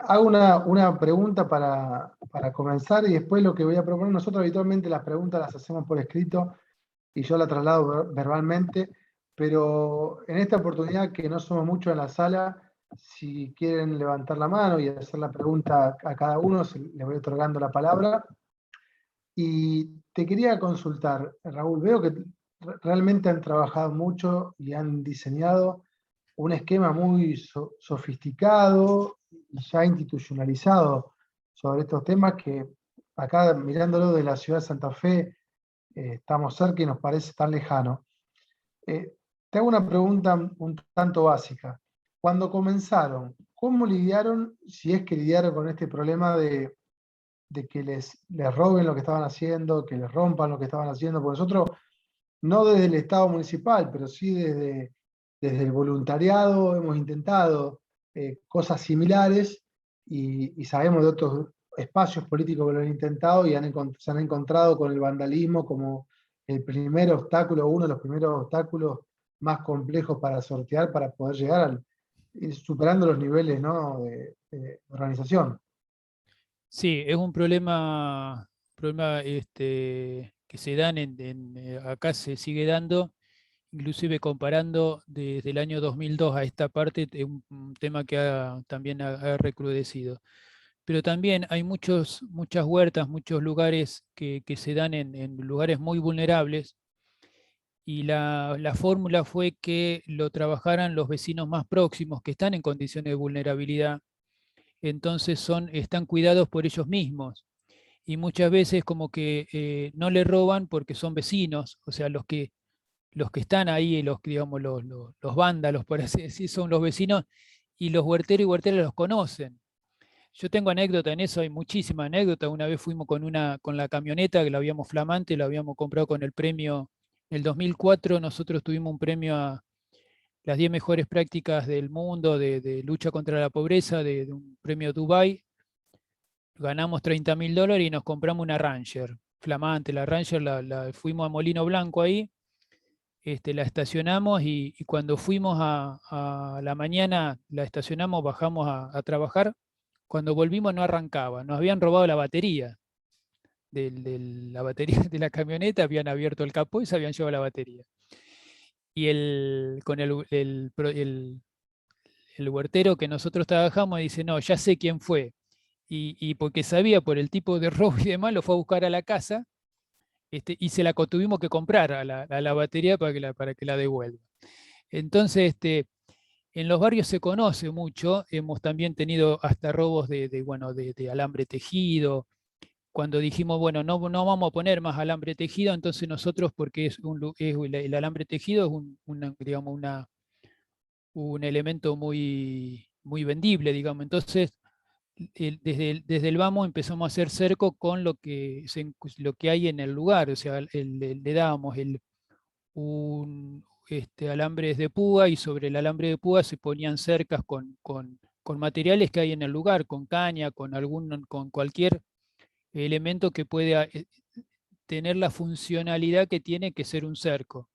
Hago una pregunta para comenzar y después lo que voy a proponer, nosotros habitualmente las preguntas las hacemos por escrito y yo la traslado verbalmente, pero en esta oportunidad que no somos muchos en la sala, si quieren levantar la mano y hacer la pregunta a cada uno, les voy otorgando la palabra. Y te quería consultar, Raúl, veo que realmente han trabajado mucho y han diseñado un esquema muy sofisticado y ya institucionalizado sobre estos temas que acá mirándolo de la ciudad de Santa Fe, estamos cerca y nos parece tan lejano. Te hago una pregunta un tanto básica. Cuando comenzaron, ¿cómo lidiaron, si es que lidiaron con este problema de que les roben lo que estaban haciendo, que les rompan lo que estaban haciendo? Porque nosotros, no desde el Estado municipal, pero sí desde el voluntariado hemos intentado cosas similares y sabemos de otros espacios políticos que lo han intentado y se han encontrado con el vandalismo como el primer obstáculo, uno de los primeros obstáculos más complejos para sortear, para poder llegar ir superando los niveles, ¿no?, de organización. Sí, es un problema que se dan acá se sigue dando, inclusive comparando desde el año 2002 a esta parte, es un tema que también ha recrudecido. Pero también hay muchas huertas, muchos lugares que se dan en lugares muy vulnerables y la fórmula fue que lo trabajaran los vecinos más próximos que están en condiciones de vulnerabilidad. Entonces están cuidados por ellos mismos y muchas veces como que no le roban porque son vecinos, o sea, los que los que están ahí, digamos, los vándalos, por así decir, son los vecinos, y los huerteros y huerteras los conocen. Yo tengo anécdota en eso, hay muchísimas anécdotas. Una vez fuimos con la camioneta, que la habíamos flamante, la habíamos comprado con el premio, en el 2004 nosotros tuvimos un premio a las 10 mejores prácticas del mundo de lucha contra la pobreza, de un premio Dubai. Ganamos $30.000 y nos compramos una Ranger, flamante. La Ranger fuimos a Molino Blanco ahí, la estacionamos y cuando fuimos a la mañana, la estacionamos, bajamos a trabajar. Cuando volvimos no arrancaba, nos habían robado la batería. La batería de la camioneta, habían abierto el capó y se habían llevado la batería. Y el huertero que nosotros trabajamos dice, no, ya sé quién fue. Y porque sabía por el tipo de robo y demás, lo fue a buscar a la casa, y se la tuvimos que comprar a la batería para que la devuelva. Entonces, en los barrios se conoce mucho, hemos también tenido hasta robos bueno, de alambre tejido. Cuando dijimos, bueno, no vamos a poner más alambre tejido, entonces nosotros, porque el alambre tejido es digamos, un elemento muy vendible, digamos. Entonces, desde el vamos empezamos a hacer cerco con lo que hay en el lugar, o sea, le dábamos alambres de púa, y sobre el alambre de púa se ponían cercas con materiales que hay en el lugar, con caña, con cualquier elemento que pueda tener la funcionalidad que tiene que ser un cerco.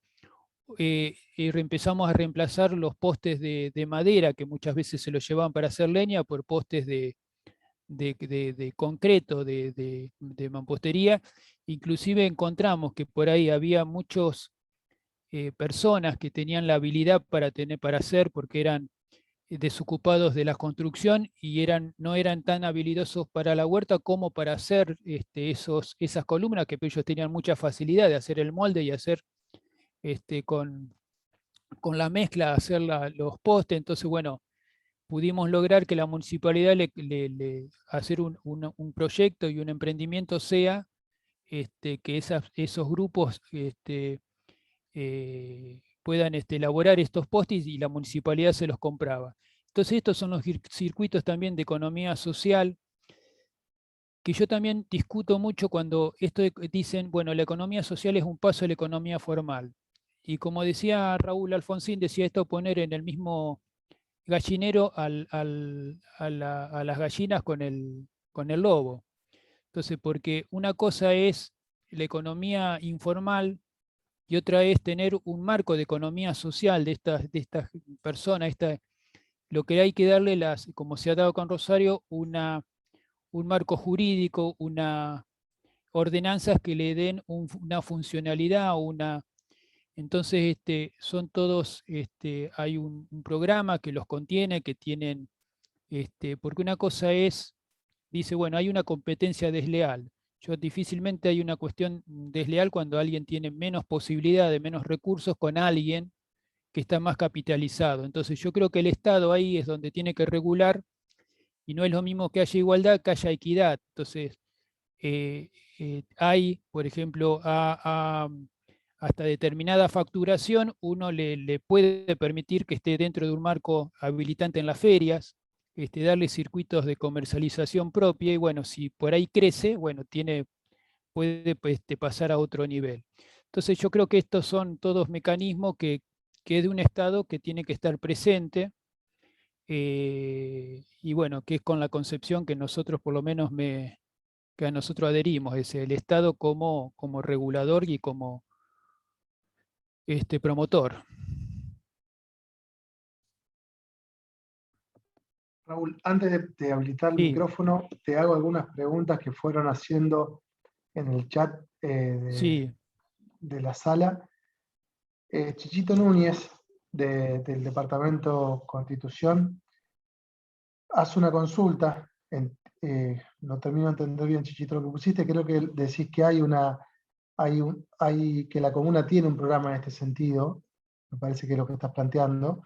Y empezamos a reemplazar los postes de madera, que muchas veces se los llevaban para hacer leña, por postes de concreto, de mampostería. Inclusive encontramos que por ahí había muchas personas que tenían la habilidad para hacer, porque eran desocupados de la construcción y no eran tan habilidosos para la huerta como para hacer esas columnas, que ellos tenían mucha facilidad de hacer el molde y hacer con la mezcla, hacer los postes. Entonces, bueno, pudimos lograr que la municipalidad hacer un proyecto y un emprendimiento sea que esos grupos puedan elaborar estos postes, y la municipalidad se los compraba. Entonces, estos son los circuitos también de economía social, que yo también discuto mucho cuando dicen, bueno, la economía social es un paso a la economía formal. Y como decía Raúl Alfonsín, decía esto, poner en el mismo gallinero a las gallinas con el lobo. Entonces, porque una cosa es la economía informal y otra es tener un marco de economía social de estas personas. Lo que hay que darle, como se ha dado con Rosario, un marco jurídico, ordenanzas que le den una funcionalidad, entonces son todos, hay un programa que los contiene, que tienen, porque una cosa dice, bueno, hay una competencia desleal. Difícilmente hay una cuestión desleal cuando alguien tiene menos posibilidades, menos recursos, con alguien que está más capitalizado. Entonces yo creo que el Estado ahí es donde tiene que regular, y no es lo mismo que haya igualdad que haya equidad. Entonces, hay, por ejemplo, hasta determinada facturación, uno le puede permitir que esté dentro de un marco habilitante en las ferias, darle circuitos de comercialización propia, y bueno, si por ahí crece, bueno, puede pasar a otro nivel. Entonces yo creo que estos son todos mecanismos que es de un Estado que tiene que estar presente, y bueno, que es con la concepción que nosotros, por lo menos, que a nosotros adherimos, es el Estado como regulador y como promotor. Raúl, antes de habilitar el Sí, micrófono, te hago algunas preguntas que fueron haciendo en el chat sí, de la sala. Chichito Núñez, del Departamento Constitución, hace una consulta. No termino de entender bien, Chichito, lo que pusiste. Creo que decís que que la comuna tiene un programa en este sentido. Me parece que es lo que estás planteando.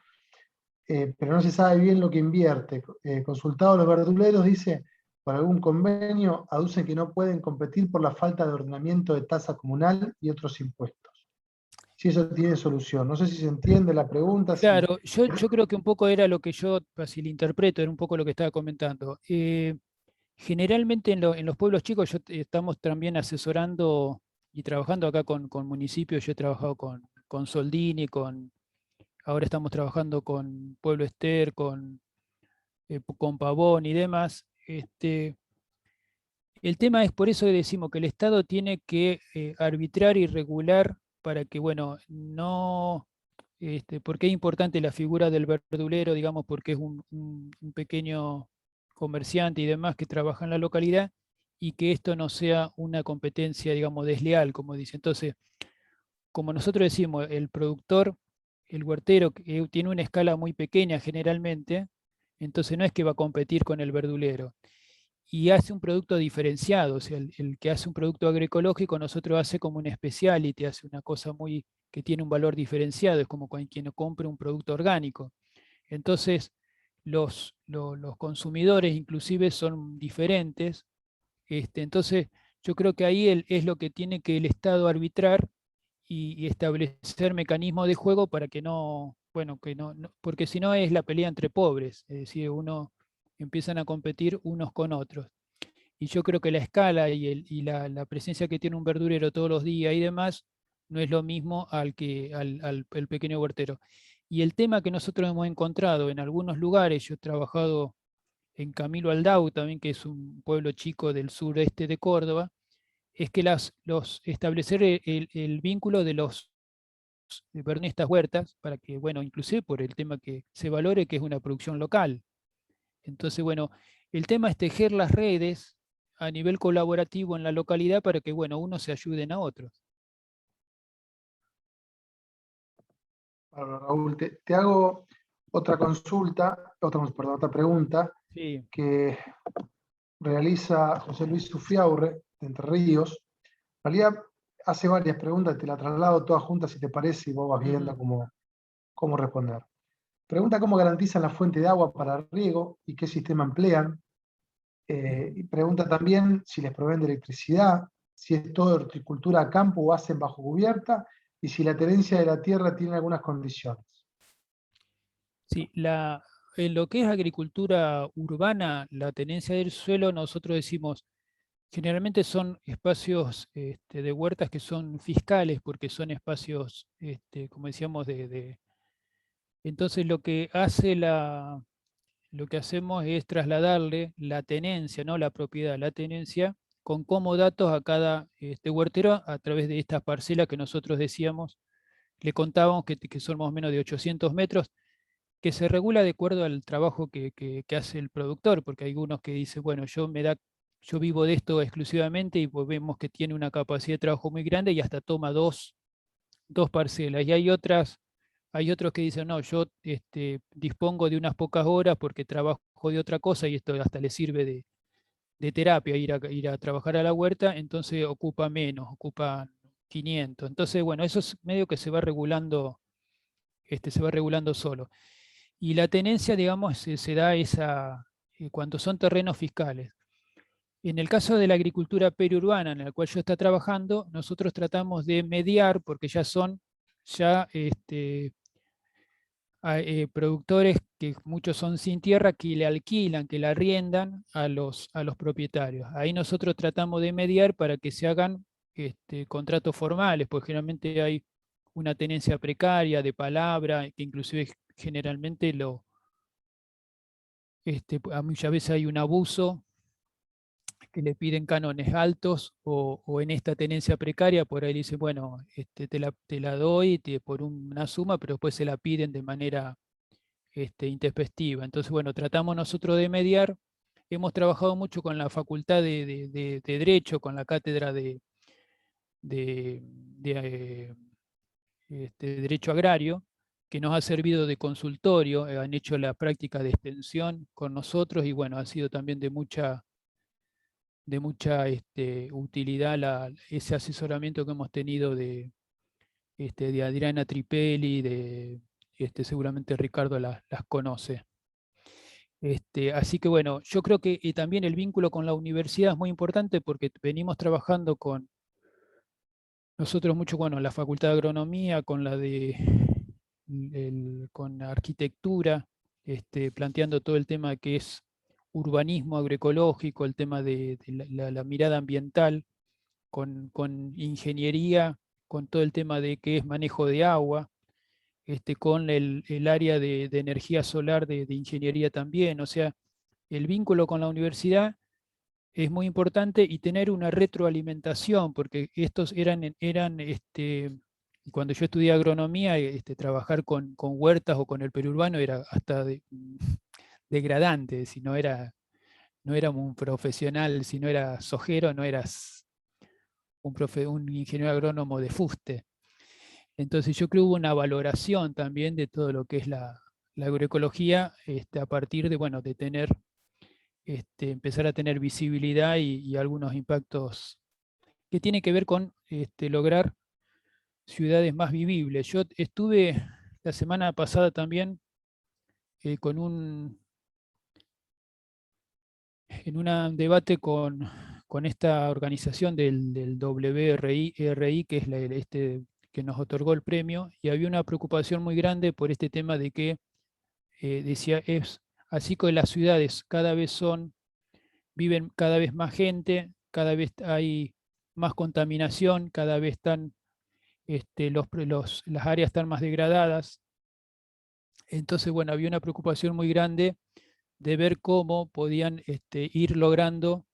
Pero no se sabe bien lo que invierte. Consultado a los verduleros, dice, por algún convenio, aducen que no pueden competir por la falta de ordenamiento de tasa comunal y otros impuestos. si eso tiene solución. No sé si se entiende la pregunta, si... Claro, yo creo que un poco era lo que yo, si le interpreto, era un poco lo que estaba comentando. Generalmente en los pueblos chicos estamos también asesorando y trabajando acá con municipios. Yo he trabajado con Soldini, ahora estamos trabajando con Pueblo Ester, con Pavón y demás. El tema es por eso que decimos que el Estado tiene que arbitrar y regular para que, bueno, no, porque es importante la figura del verdulero, digamos, porque es un pequeño comerciante y demás que trabaja en la localidad, y que esto no sea una competencia, digamos, desleal, como dice. Entonces, como nosotros decimos, el productor, el huertero, que tiene una escala muy pequeña generalmente, entonces no es que va a competir con el verdulero y hace un producto diferenciado. O sea, el que hace un producto agroecológico, nosotros hace como un specialty, hace una cosa muy que tiene un valor diferenciado, es como quien compra un producto orgánico. Entonces, los consumidores inclusive son diferentes. Entonces, yo creo que ahí es lo que tiene que el Estado arbitrar y establecer mecanismos de juego para que no, bueno, porque si no es la pelea entre pobres, es decir, empiezan a competir unos con otros. Y yo creo que la escala y la presencia que tiene un verdurero todos los días y demás no es lo mismo al el pequeño huertero. Y el tema que nosotros hemos encontrado en algunos lugares, yo he trabajado en Camilo Aldao también, que es un pueblo chico del sureste de Córdoba, es que establecer el vínculo de los vernistas huertas para que, bueno, inclusive por el tema que se valore que es una producción local. Entonces, bueno, el tema es tejer las redes a nivel colaborativo en la localidad para que, bueno, unos se ayuden a otros. Bueno, Raúl, te hago otra consulta, perdón, otra pregunta Sí. que realiza José Luis Sufiaurre, de Entre Ríos. En realidad hace varias preguntas, te las traslado todas juntas si te parece y vos vas viendo Ujú. cómo responder. Pregunta cómo garantizan la fuente de agua para riego y qué sistema emplean. Ujú. Y pregunta también si les proveen de electricidad, si es todo horticultura a campo o hacen bajo cubierta y si la tenencia de la tierra tiene algunas condiciones. Sí, en lo que es agricultura urbana, la tenencia del suelo, nosotros decimos, generalmente son espacios de huertas que son fiscales, porque son espacios, como decíamos, entonces lo que hacemos es trasladarle la tenencia, no la propiedad, la tenencia, con comodatos a cada huertero a través de estas parcelas que nosotros decíamos, le contábamos que son más o menos de 800 metros, que se regula de acuerdo al trabajo que hace el productor, porque hay algunos que dicen, bueno, yo vivo de esto exclusivamente y pues vemos que tiene una capacidad de trabajo muy grande y hasta toma dos parcelas. Y hay otros que dicen, no, yo dispongo de unas pocas horas porque trabajo de otra cosa y esto hasta le sirve de terapia, ir a trabajar a la huerta, entonces ocupa menos, ocupa 500. Entonces, bueno, eso es medio que se va regulando solo. Y la tenencia, digamos, se da cuando son terrenos fiscales. En el caso de la agricultura periurbana en la cual yo estoy trabajando, nosotros tratamos de mediar, porque ya productores que muchos son sin tierra, que le alquilan, que le arriendan a los propietarios. Ahí nosotros tratamos de mediar para que se hagan contratos formales, porque generalmente hay una tenencia precaria de palabra, que inclusive generalmente a muchas veces hay un abuso que le piden cánones altos o en esta tenencia precaria por ahí dice, bueno, te la doy por una suma, pero después se la piden de manera intempestiva. Entonces, bueno, tratamos nosotros de mediar. Hemos trabajado mucho con la Facultad de Derecho, con la cátedra de Derecho Agrario, que nos ha servido de consultorio, han hecho la práctica de extensión con nosotros y bueno, ha sido también de mucha utilidad ese asesoramiento que hemos tenido de Adriana Tripelli, seguramente Ricardo las conoce. Así que bueno, yo creo que también el vínculo con la universidad es muy importante porque venimos trabajando nosotros mucho, bueno, la Facultad de Agronomía con la de con arquitectura, planteando todo el tema que es urbanismo agroecológico, el tema de la mirada ambiental, con ingeniería, con todo el tema de qué es manejo de agua, con el área de energía solar de ingeniería también. O sea, el vínculo con la universidad es muy importante y tener una retroalimentación, porque estos cuando yo estudié agronomía, trabajar con huertas o con el periurbano era hasta degradante, si no era un profesional, si no eras sojero, no eras un ingeniero agrónomo de fuste. Entonces yo creo que hubo una valoración también de todo lo que es la agroecología, a partir de, bueno, de tener, empezar a tener visibilidad y algunos impactos que tienen que ver con lograr ciudades más vivibles. Yo estuve la semana pasada también con en un debate con esta organización del WRI, que es que nos otorgó el premio, y había una preocupación muy grande por este tema de que decía, es así que las ciudades cada vez viven cada vez más gente, cada vez hay más contaminación, cada vez están, las áreas están más degradadas. Entonces, bueno, había una preocupación muy grande de ver cómo podían ir logrando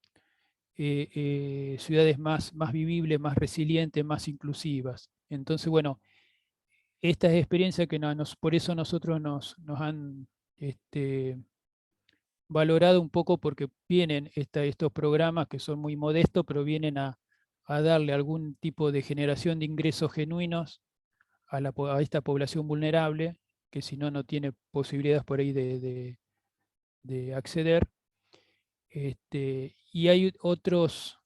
ciudades más vivibles, más resilientes, más inclusivas. Entonces, bueno, estas experiencias que por eso nosotros nos han valorado un poco, porque vienen estos programas que son muy modestos, pero vienen a darle algún tipo de generación de ingresos genuinos a esta población vulnerable, que si no, no tiene posibilidades por ahí de acceder. Y hay otros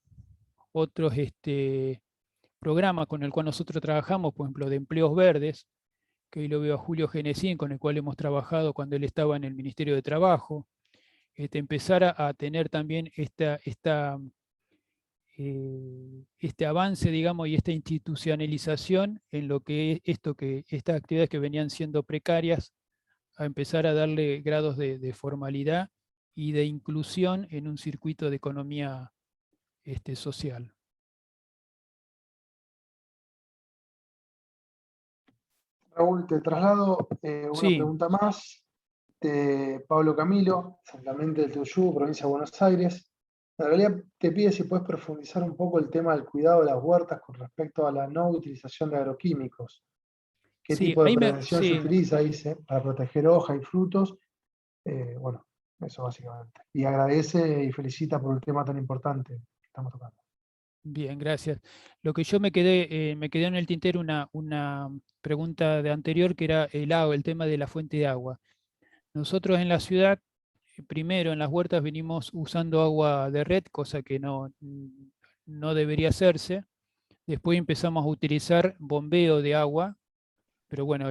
programas con el cual nosotros trabajamos, por ejemplo, de empleos verdes, que hoy lo veo a Julio Genesín, con el cual hemos trabajado cuando él estaba en el Ministerio de Trabajo. Empezar a tener también este avance, digamos, y esta institucionalización en lo que es estas actividades que venían siendo precarias, a empezar a darle grados de formalidad y de inclusión en un circuito de economía social. Raúl, te traslado una Sí, pregunta más de Pablo Camilo, exactamente del Tuyú, provincia de Buenos Aires. En realidad te pide si puedes profundizar un poco el tema del cuidado de las huertas con respecto a la no utilización de agroquímicos. ¿Qué sí, tipo de prevención se sí, utiliza, dice, para proteger hojas y frutos? Bueno, eso básicamente. Y agradece y felicita por el tema tan importante que estamos tocando. bien, gracias. Lo que yo me quedé en el tintero una pregunta de anterior, que era el agua, el tema de la fuente de agua. Nosotros en la ciudad, primero en las huertas venimos usando agua de red, cosa que no debería hacerse. Después empezamos a utilizar bombeo de agua, pero bueno,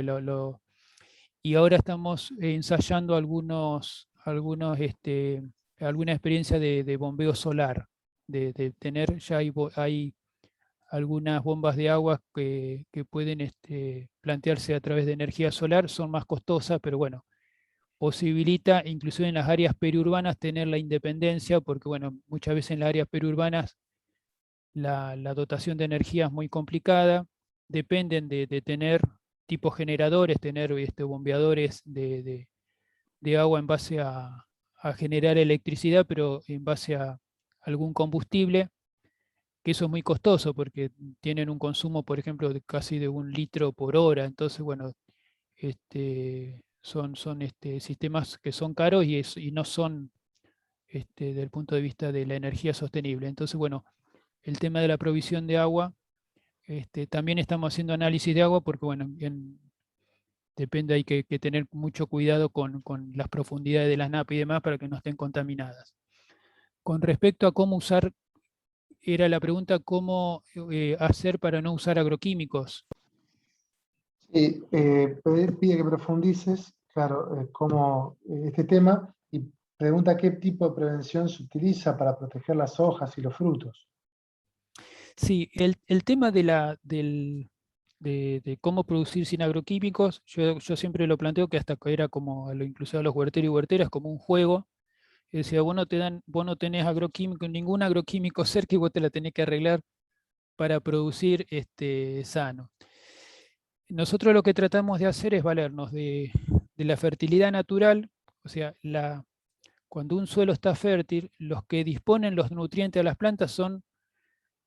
y ahora estamos ensayando alguna experiencia de bombeo solar, de tener, ya hay algunas bombas de agua que pueden plantearse a través de energía solar, son más costosas, pero bueno, posibilita inclusive en las áreas periurbanas tener la independencia, porque bueno, muchas veces en las áreas periurbanas la dotación de energía es muy complicada, dependen de tener tipos generadores, tener bombeadores de agua en base a generar electricidad, pero en base a algún combustible, que eso es muy costoso porque tienen un consumo, por ejemplo, de casi de 1 litro por hora. Entonces, bueno, son sistemas que son caros y no son desde el punto de vista de la energía sostenible. Entonces, bueno, el tema de la provisión de agua, también estamos haciendo análisis de agua porque, bueno, depende, hay que tener mucho cuidado con las profundidades de las napas y demás para que no estén contaminadas. Con respecto a cómo usar, era la pregunta, cómo hacer para no usar agroquímicos. Sí, pide que profundices, claro, cómo este tema y pregunta qué tipo de prevención se utiliza para proteger las hojas y los frutos. Sí, el tema de cómo producir sin agroquímicos, yo siempre lo planteo que hasta que era como, incluso a los huerteros y huerteras, como un juego. Es decir, vos no tenés agroquímico, ningún agroquímico cerca y vos te la tenés que arreglar para producir sano. Nosotros lo que tratamos de hacer es valernos de la fertilidad natural, o sea, cuando un suelo está fértil, los que disponen los nutrientes a las plantas son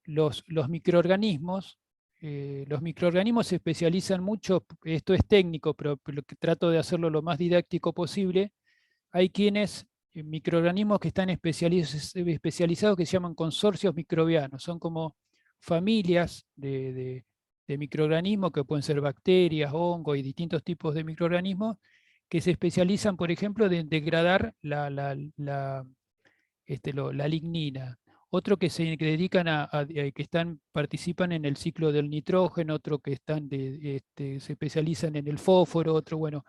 los microorganismos. Los microorganismos se especializan mucho, esto es técnico, pero que trato de hacerlo lo más didáctico posible. Hay microorganismos que están especializados que se llaman consorcios microbianos, son como familias de microorganismos que pueden ser bacterias, hongos y distintos tipos de microorganismos que se especializan, por ejemplo, en degradar la lignina. Otro que dedican participan en el ciclo del nitrógeno, otro que se especializan en el fósforo, otro, bueno,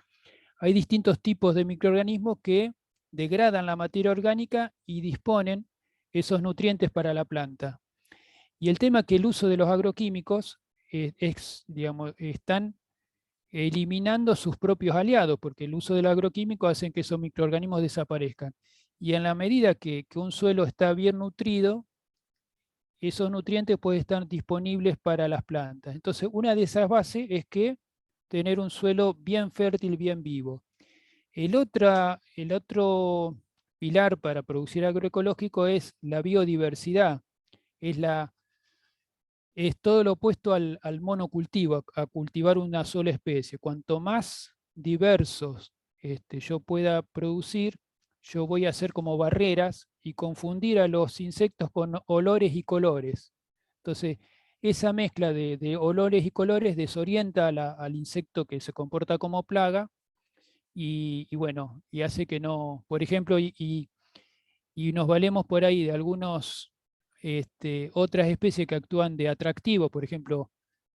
hay distintos tipos de microorganismos que degradan la materia orgánica y disponen esos nutrientes para la planta. Y el tema que el uso de los agroquímicos digamos, están eliminando sus propios aliados, porque el uso del agroquímico hace que esos microorganismos desaparezcan. Y en la medida que un suelo está bien nutrido, esos nutrientes pueden estar disponibles para las plantas. Entonces, una de esas bases es que tener un suelo bien fértil, bien vivo. El otro pilar para producir agroecológico es la biodiversidad. Es, es todo lo opuesto al monocultivo, a cultivar una sola especie. Cuanto más diversos yo pueda producir, yo voy a hacer como barreras y confundir a los insectos con olores y colores. Entonces, esa mezcla de olores y colores desorienta al insecto que se comporta como plaga y bueno, y hace que no, por ejemplo, y nos valemos por ahí de algunos otras especies que actúan de atractivo, por ejemplo,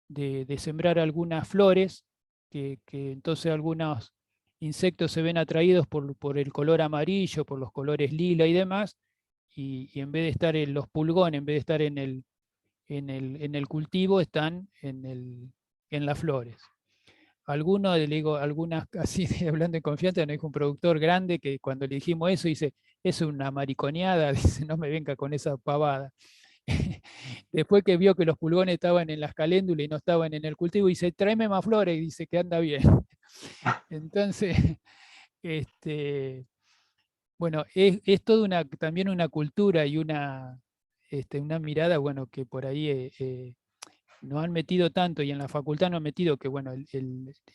de sembrar algunas flores, que entonces algunos insectos se ven atraídos por el color amarillo, por los colores lila y demás, y en vez de estar en los pulgones, en vez de estar en el cultivo, están en las flores. Algunos, le digo, algunas, así hablando en confianza, nos dijo un productor grande que cuando le dijimos eso, dice, es una mariconeada, dice, no me venga con esa pavada. Después que vio que los pulgones estaban en las caléndulas y no estaban en el cultivo, dice, tráeme más flores, y dice que anda bien. Entonces, bueno, es toda también una cultura y una mirada, bueno, que por ahí nos han metido tanto y en la facultad nos han metido que, bueno,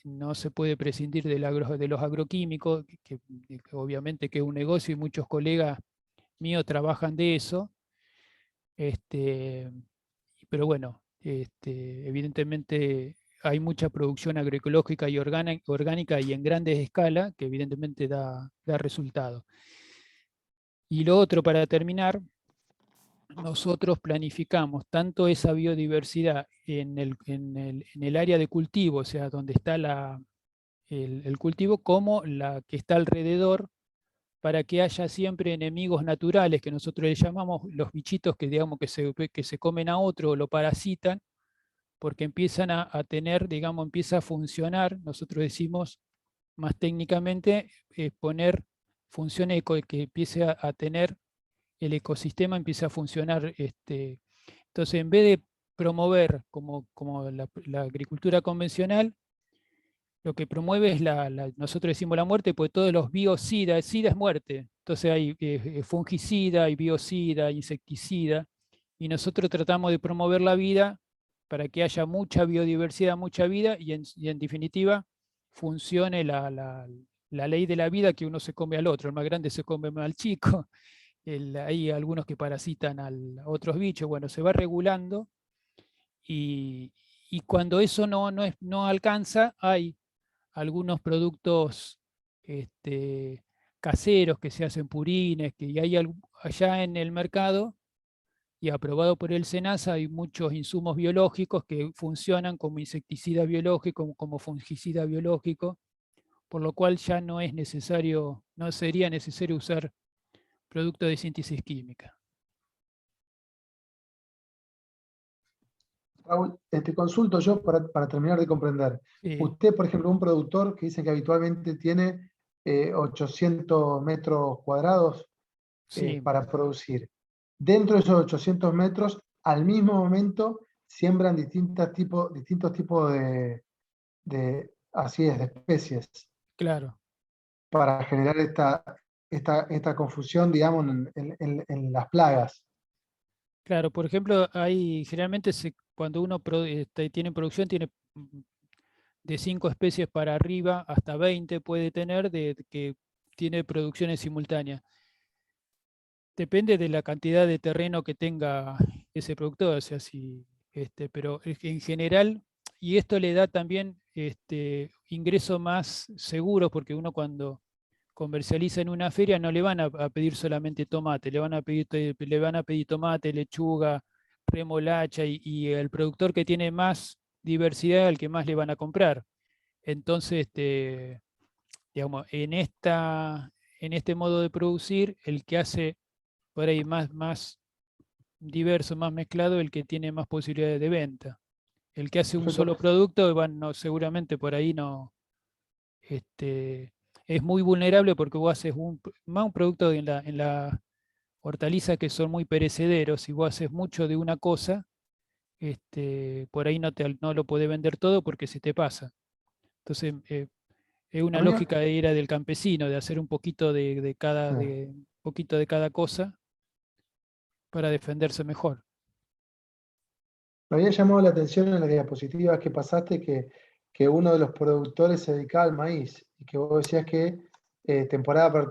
no se puede prescindir de los agroquímicos, que obviamente que es un negocio y muchos colegas míos trabajan de eso. Pero bueno, evidentemente hay mucha producción agroecológica y orgánica y en grandes escalas que evidentemente da resultados. Y lo otro, para terminar, nosotros planificamos tanto esa biodiversidad en el área de cultivo, o sea, donde está el cultivo, como la que está alrededor, para que haya siempre enemigos naturales, que nosotros le llamamos los bichitos que, digamos, que se comen a otro o lo parasitan, porque empiezan a tener, digamos, empieza a funcionar, nosotros decimos más técnicamente, poner funciones que empiece a tener el ecosistema, empieza a funcionar. Entonces, en vez de promover como la agricultura convencional, lo que promueve es nosotros decimos la muerte, pues todos los biocidas, SIDA es muerte. Entonces hay fungicida, hay biocida, insecticida, y nosotros tratamos de promover la vida para que haya mucha biodiversidad, mucha vida, y en definitiva funcione la ley de la vida, que uno se come al otro, el más grande se come al chico, hay algunos que parasitan a otros bichos, bueno, se va regulando, y, y cuando eso no alcanza, hay algunos productos caseros que se hacen purines, que hay allá en el mercado y aprobado por el SENASA, hay muchos insumos biológicos que funcionan como insecticida biológico, como fungicida biológico, por lo cual ya no es necesario, no sería necesario usar productos de síntesis química. Raúl, te consulto yo para terminar de comprender. Sí, Usted, por ejemplo, un productor que dice que habitualmente tiene 800 metros cuadrados sí, para producir. Dentro de esos 800 metros, al mismo momento, siembran distintos tipos así es, de especies claro. para generar esta confusión, digamos, en las plagas. Claro, por ejemplo, hay generalmente cuando uno tiene producción, tiene de 5 especies para arriba hasta 20 puede tener de que tiene producciones simultáneas. Depende de la cantidad de terreno que tenga ese productor, o sea, pero es que en general, y esto le da también ingresos más seguros, porque uno cuando comercializa en una feria no le van a pedir solamente tomate, le van a pedir tomate, lechuga, remolacha, y el productor que tiene más diversidad, el que más le van a comprar. Entonces, digamos, en este modo de producir, el que hace por ahí más diverso, más mezclado, el que tiene más posibilidades de venta. El que hace un Perfecto. solo producto, bueno, seguramente por ahí no, es muy vulnerable porque vos haces más un producto en la hortaliza que son muy perecederos. Si vos haces mucho de una cosa, por ahí no lo podés vender todo porque se te pasa. Entonces, es una Había, lógica de ir del campesino, de hacer un poquito sí. poquito de cada cosa para defenderse mejor. Me había llamado la atención en las diapositivas que pasaste que uno de los productores se dedicaba al maíz y que vos decías que temporada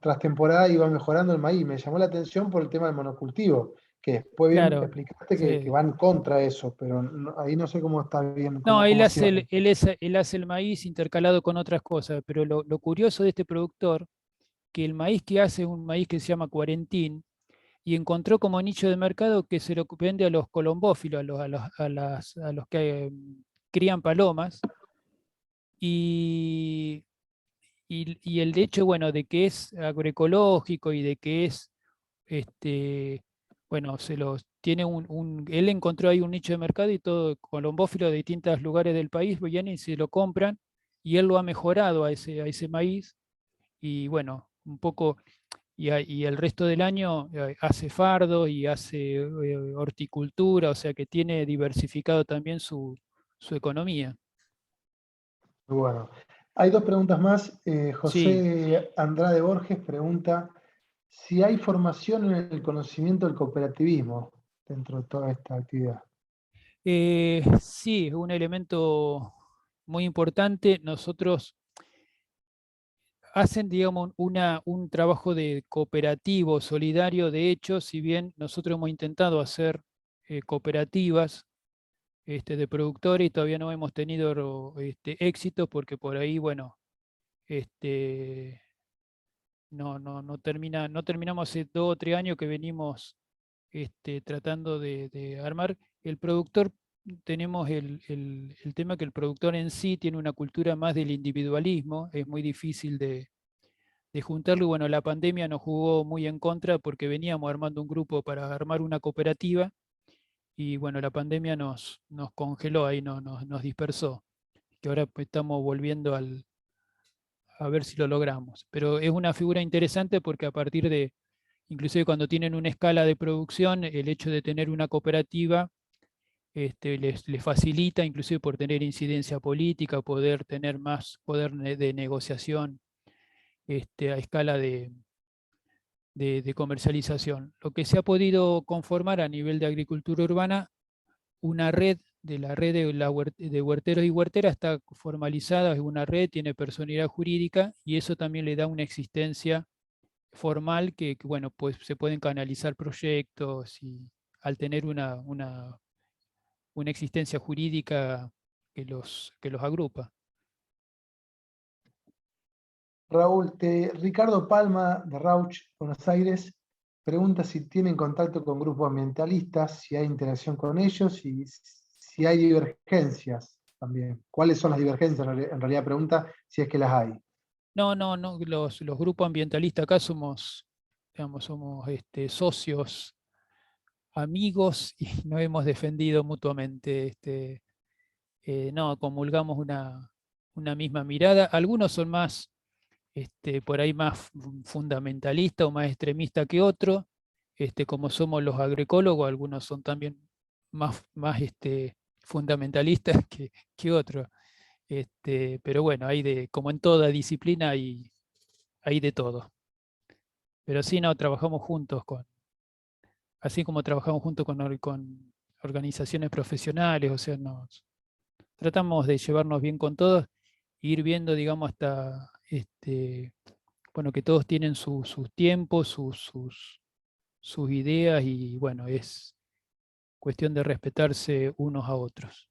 tras temporada iba mejorando el maíz. Me llamó la atención por el tema del monocultivo, que después bien Claro, explicaste que sí. van contra eso, pero ahí no sé cómo está bien, No, cómo cierran. él hace el maíz intercalado con otras cosas, pero lo curioso de este productor, que el maíz que hace es un maíz que se llama cuarentín, y encontró como nicho de mercado que se lo vende a los colombófilos, a los que crían palomas, y, y el hecho, bueno, de que es agroecológico y de que es, este, bueno, él encontró ahí un nicho de mercado y todo, colombófilos de distintos lugares del país vienen y se lo compran, y él lo ha mejorado a ese maíz, y bueno, un poco, y el resto del año hace fardo y hace horticultura, o sea que tiene diversificado también su economía. Muy bueno. Hay dos preguntas más. Sí, José Andrade Borges pregunta si hay formación en el conocimiento del cooperativismo dentro de toda esta actividad. sí, es un elemento muy importante. Nosotros hacen, digamos, un trabajo de cooperativo, solidario. De hecho, si bien nosotros hemos intentado hacer cooperativas de productores y todavía no hemos tenido éxito porque por ahí, bueno, este, no terminamos hace 2 o 3 años que venimos tratando de armar. El productor, tenemos el tema que el productor en sí tiene una cultura más del individualismo, es muy difícil de juntarlo, y bueno, la pandemia nos jugó muy en contra porque veníamos armando un grupo para armar una cooperativa, y bueno, la pandemia nos congeló ahí, nos dispersó, que ahora pues, estamos volviendo a ver si lo logramos. Pero es una figura interesante porque a partir de, inclusive cuando tienen una escala de producción, el hecho de tener una cooperativa les facilita, inclusive por tener incidencia política, poder tener más poder de negociación a escala de comercialización. Lo que se ha podido conformar a nivel de agricultura urbana, una red, de la red de huerteros y huerteras está formalizada, es una red, tiene personalidad jurídica, y eso también le da una existencia formal bueno, pues se pueden canalizar proyectos, y al tener una existencia jurídica que los agrupa. Raúl, Ricardo Palma de Rauch, Buenos Aires, pregunta si tienen contacto con grupos ambientalistas, si hay interacción con ellos y si hay divergencias también. ¿Cuáles son las divergencias? En realidad pregunta si es que las hay. No, no, no, los grupos ambientalistas acá somos, digamos, somos socios amigos y nos hemos defendido mutuamente. No, comulgamos una misma mirada. Algunos son más, por ahí más fundamentalista o más extremista que otros. Como somos los agroecólogos, algunos son también más fundamentalistas que otros. Pero bueno, como en toda disciplina hay de todo. Pero sí, no, trabajamos juntos así como trabajamos juntos con organizaciones profesionales, o sea, tratamos de llevarnos bien con todos, e ir viendo, digamos, hasta bueno, que todos tienen sus tiempos, sus ideas, y bueno, es cuestión de respetarse unos a otros.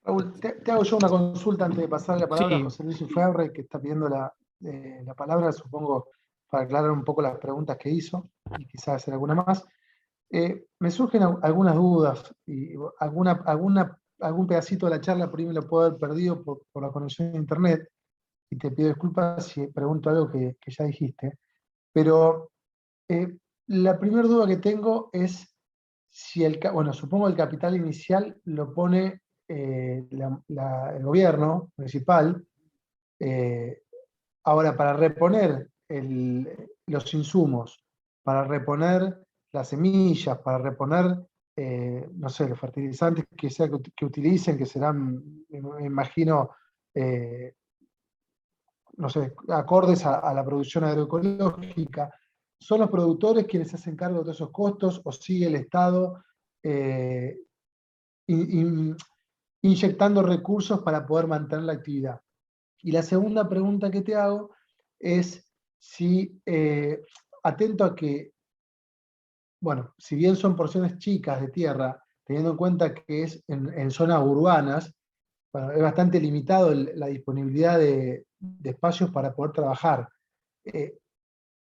Raúl, te hago yo una consulta antes de pasar la palabra a Sí, José Luis Ufebre, que está pidiendo la palabra, supongo, para aclarar un poco las preguntas que hizo y quizás hacer alguna más. Me surgen algunas dudas y algún pedacito de la charla por ahí me lo puedo haber perdido por la conexión a internet, y te pido disculpas si pregunto algo que ya dijiste. Pero la primera duda que tengo es si bueno, supongo el capital inicial lo pone el gobierno municipal. eh, Ahora, para reponer los insumos, para reponer las semillas, para reponer, no sé, los fertilizantes que utilicen, que serán, me imagino, eh, no sé, acordes a la producción agroecológica, ¿son los productores quienes se hacen cargo de todos esos costos o sigue el Estado eh, in- in- inyectando recursos para poder mantener la actividad? Y la segunda pregunta que te hago es si, atento a que, bueno, si bien son porciones chicas de tierra, teniendo en cuenta que es en zonas urbanas, bueno, es bastante limitado la disponibilidad de espacios para poder trabajar. Eh,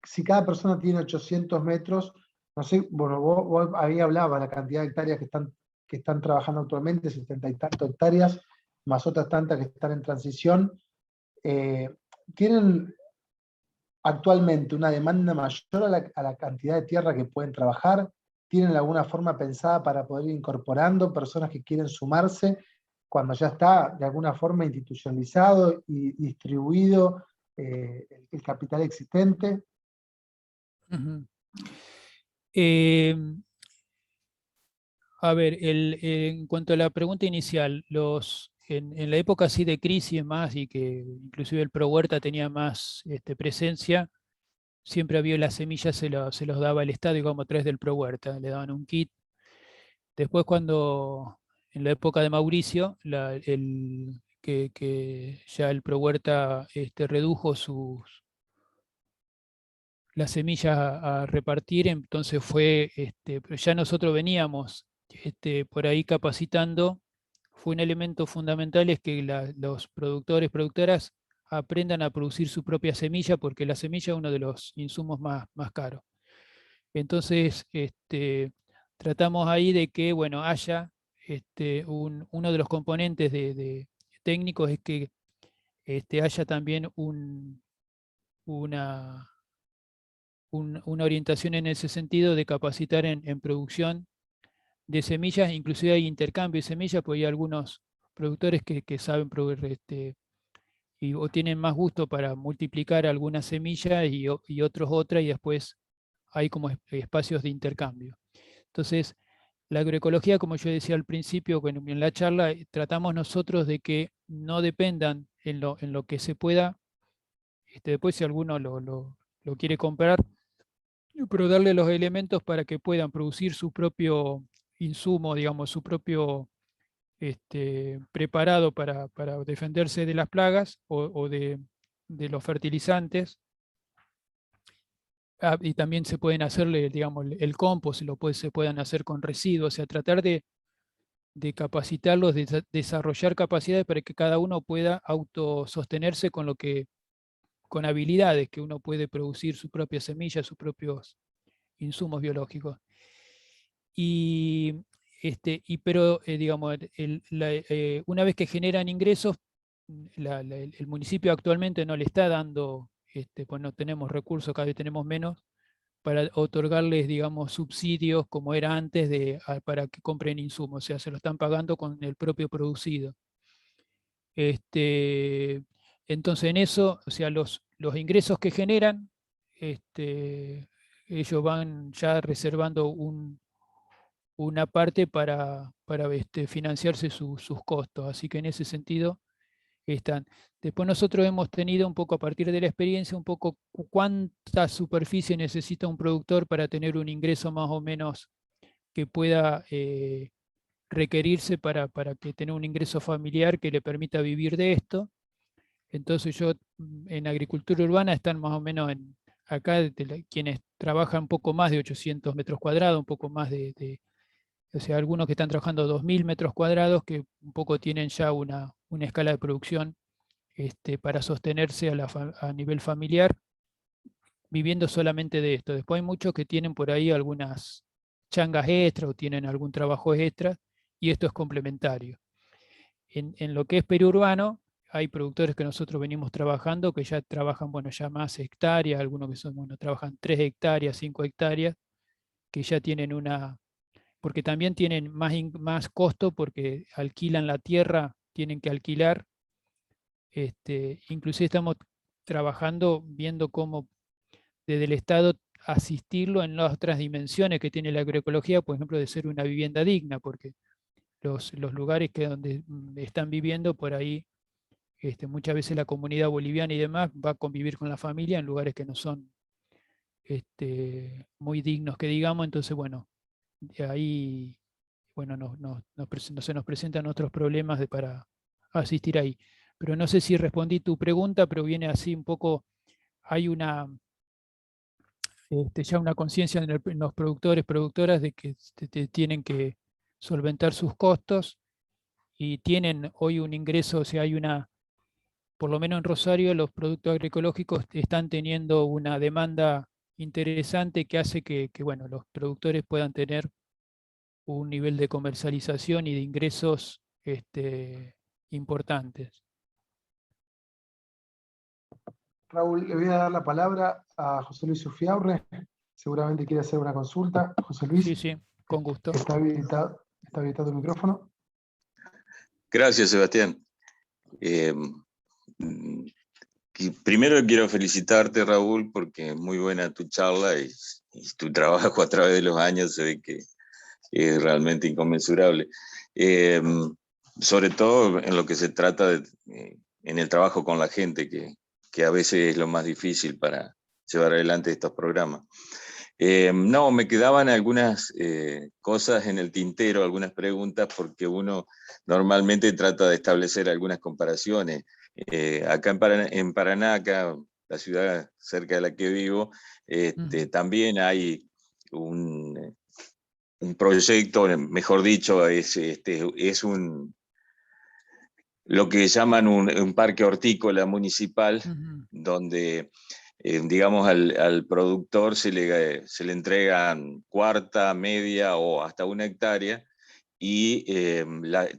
si cada persona tiene 800 metros, no sé, bueno, vos ahí hablabas la cantidad de hectáreas que están trabajando actualmente, 70 y tantas hectáreas, más otras tantas que están en transición. eh, ¿Tienen actualmente una demanda mayor a la cantidad de tierra que pueden trabajar? ¿Tienen alguna forma pensada para poder ir incorporando personas que quieren sumarse cuando ya está de alguna forma institucionalizado y distribuido el capital existente? ujú. Eh, a ver, en cuanto a la pregunta inicial, en la época así de crisis más, y que inclusive el Pro Huerta tenía más presencia, siempre había las semillas, se los daba el Estado, digamos, a través del Pro Huerta, le daban un kit. Después, cuando en la época de Mauricio, que ya el Pro Huerta redujo las semillas a repartir, entonces pero ya nosotros veníamos por ahí capacitando. Fue un elemento fundamental, es que los productores, productoras aprendan a producir su propia semilla, porque la semilla es uno de los insumos más caros. Entonces, tratamos ahí de que, bueno, haya uno de los componentes de técnicos, es que haya también una, una orientación en ese sentido de capacitar en producción de semillas. Inclusive hay intercambio de semillas, porque hay algunos productores que saben producir, o tienen más gusto para multiplicar algunas semillas y otros otras, y después hay como espacios de intercambio. Entonces, la agroecología, como yo decía al principio, bueno, en la charla, tratamos nosotros de que no dependan en lo que se pueda. Después, si alguno lo quiere comprar, pero darle los elementos para que puedan producir su propio insumo, digamos, su propio preparado para defenderse de las plagas o de los fertilizantes. Y también se pueden hacerle, digamos, el compost, se puedan hacer con residuos, o sea, tratar de capacitarlos, de desarrollar capacidades para que cada uno pueda autosostenerse con habilidades, que uno puede producir su propia semilla, sus propios insumos biológicos. Pero, digamos, una vez que generan ingresos, el municipio actualmente no le está dando, pues no tenemos recursos, cada vez tenemos menos, para otorgarles, digamos, subsidios como era antes para que compren insumos, o sea, se lo están pagando con el propio producido. Entonces en eso, o sea, los ingresos que generan, ellos van ya reservando una parte para financiarse sus costos, así que en ese sentido están. Después nosotros hemos tenido un poco, a partir de la experiencia, un poco cuánta superficie necesita un productor para tener un ingreso más o menos que pueda requerirse para que tenga un ingreso familiar que le permita vivir de esto. Entonces yo en agricultura urbana están más o menos acá quienes trabajan un poco más de 800 metros cuadrados, un poco más o sea, algunos que están trabajando 2000 metros cuadrados que un poco tienen ya una escala de producción para sostenerse a nivel familiar, viviendo solamente de esto. Después hay muchos que tienen por ahí algunas changas extras o tienen algún trabajo extra y esto es complementario. En lo que es periurbano, hay productores que nosotros venimos trabajando que ya trabajan, bueno, ya más hectáreas, algunos que son, bueno, trabajan 3 hectáreas, 5 hectáreas, que ya tienen porque también tienen más costo porque alquilan la tierra, tienen que alquilar. Inclusive estamos trabajando, viendo cómo desde el Estado asistirlo en las otras dimensiones que tiene la agroecología, por ejemplo, de ser una vivienda digna, porque los lugares donde están viviendo por ahí, muchas veces la comunidad boliviana y demás va a convivir con la familia en lugares que no son muy dignos, que digamos. Entonces, bueno, de ahí, bueno, se nos presentan otros problemas para asistir ahí. Pero no sé si respondí tu pregunta, pero viene así un poco, hay ya una conciencia en los productores, productoras de que tienen que solventar sus costos y tienen hoy un ingreso, o sea, por lo menos en Rosario, los productos agroecológicos están teniendo una demanda interesante que hace bueno, los productores puedan tener un nivel de comercialización y de ingresos importantes. Raúl, le voy a dar la palabra a José Luis Ufiaurre. Seguramente quiere hacer una consulta. José Luis, Sí, sí, con gusto. está habilitado el micrófono. Gracias, Sebastián. Primero quiero felicitarte, Raúl, porque es muy buena tu charla y tu trabajo a través de los años se ve que es realmente inconmensurable. Sobre todo en lo que se trata en el trabajo con la gente, que a veces es lo más difícil para llevar adelante estos programas. No, me quedaban algunas cosas en el tintero, algunas preguntas, porque uno normalmente trata de establecer algunas comparaciones. Acá en Paraná, acá, la ciudad cerca de la que vivo, también hay un proyecto, mejor dicho, es lo que llaman un parque hortícola municipal, donde digamos, al productor se le entregan cuarta, media o hasta 1 hectárea y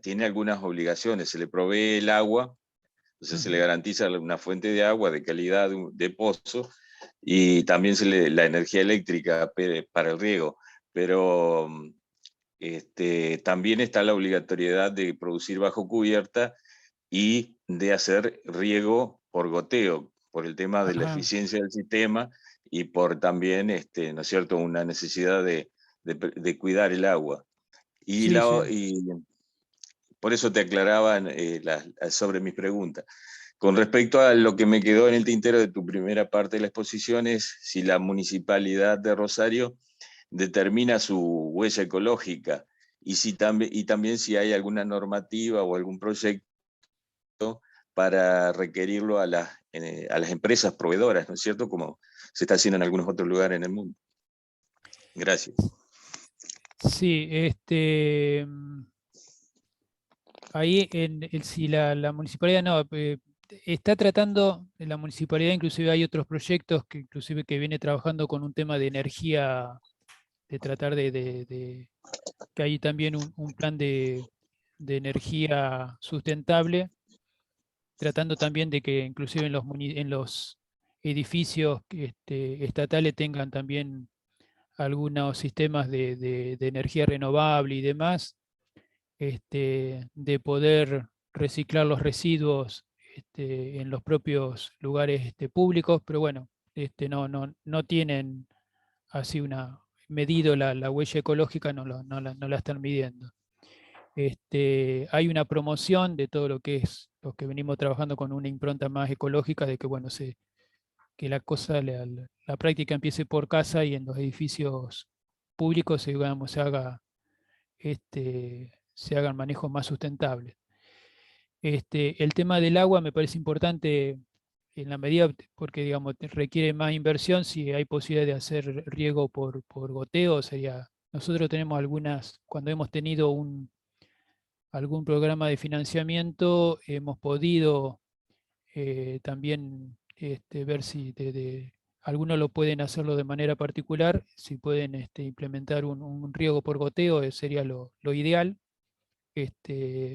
tiene algunas obligaciones. Se le provee el agua, entonces se le garantiza una fuente de agua de calidad de pozo y también la energía eléctrica para el riego. Pero también está la obligatoriedad de producir bajo cubierta y de hacer riego por goteo, por el tema de la eficiencia del sistema y por también, ¿no es cierto?, una necesidad de cuidar el agua. Y, Sí, sí. y por eso te aclaraban sobre mis preguntas. Con respecto a lo que me quedó en el tintero de tu primera parte de la exposición es si la Municipalidad de Rosario determina su huella ecológica y también si hay alguna normativa o algún proyecto para requerirlo a las empresas proveedoras, ¿no es cierto? Como se está haciendo en algunos otros lugares en el mundo. Gracias. Sí, ahí si la municipalidad no, está tratando, en la municipalidad inclusive hay otros proyectos que inclusive que viene trabajando con un tema de energía, de tratar que hay también un plan de energía sustentable, tratando también de que inclusive en los edificios estatales tengan también algunos sistemas de energía renovable y demás, de poder reciclar los residuos en los propios lugares públicos, pero bueno, no tienen así medido la huella ecológica, no la están midiendo. Hay una promoción de todo lo que es, los que venimos trabajando con una impronta más ecológica, de que bueno, que la práctica empiece por casa y en los edificios públicos digamos, se hagan manejos más sustentables. El tema del agua me parece importante en la medida, porque digamos, requiere más inversión. Si hay posibilidad de hacer riego por goteo, nosotros tenemos cuando hemos tenido algún programa de financiamiento, hemos podido también ver si algunos lo pueden hacerlo de manera particular, si pueden implementar un riego por goteo, sería lo ideal,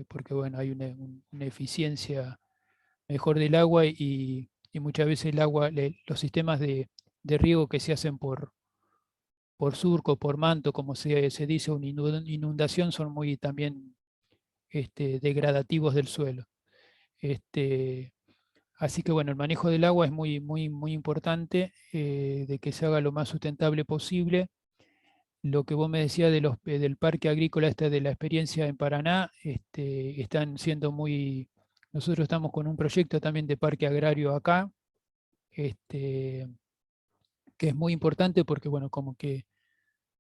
porque bueno, hay una eficiencia mejor del agua y muchas veces el agua, los sistemas de riego que se hacen por surco, por manto, como se dice, una inundación, son muy también degradativos del suelo. Así que bueno, el manejo del agua es muy importante, de que se haga lo más sustentable posible. Lo que vos me decías del parque agrícola, de la experiencia en Paraná, están siendo nosotros estamos con un proyecto también de parque agrario acá, que es muy importante porque bueno, como que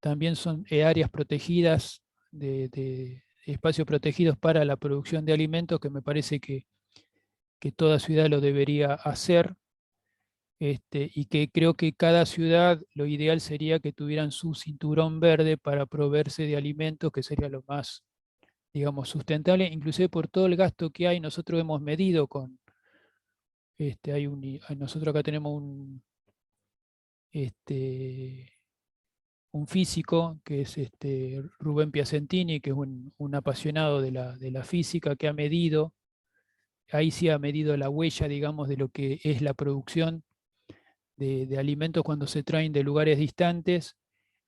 también son áreas protegidas, de espacios protegidos para la producción de alimentos, que me parece que toda ciudad lo debería hacer. Y que creo que cada ciudad lo ideal sería que tuvieran su cinturón verde para proveerse de alimentos, que sería lo más, digamos, sustentable, inclusive por todo el gasto que hay. Nosotros hemos medido nosotros acá tenemos un físico que es Rubén Piacentini, que es un apasionado de la física, que ha medido, ahí sí ha medido la huella, digamos, de lo que es la producción de alimentos cuando se traen de lugares distantes,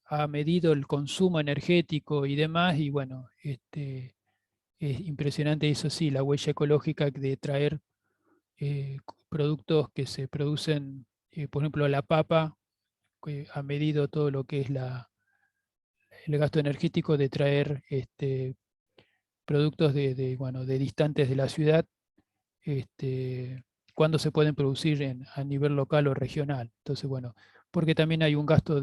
ha medido el consumo energético y demás, y bueno, es impresionante eso sí, la huella ecológica de traer productos que se producen, por ejemplo, la papa, que ha medido todo lo que es el gasto energético de traer productos bueno, de distantes de la ciudad, cuando se pueden producir a nivel local o regional. Entonces, bueno, porque también hay un gasto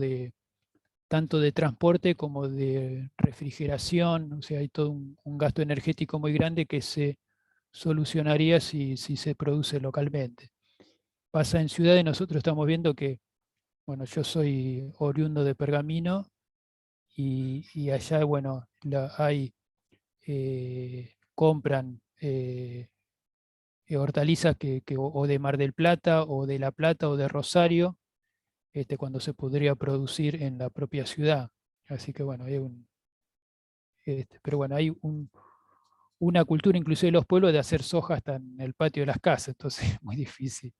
tanto de transporte como de refrigeración, o sea, hay todo un gasto energético muy grande que se solucionaría si se produce localmente. Pasa en ciudades, nosotros estamos viendo que, bueno, yo soy oriundo de Pergamino y allá, bueno, compran hortalizas o de Mar del Plata o de La Plata o de Rosario, cuando se podría producir en la propia ciudad. Así que bueno, pero bueno, hay una cultura inclusive de los pueblos de hacer soja hasta en el patio de las casas, entonces es muy difícil.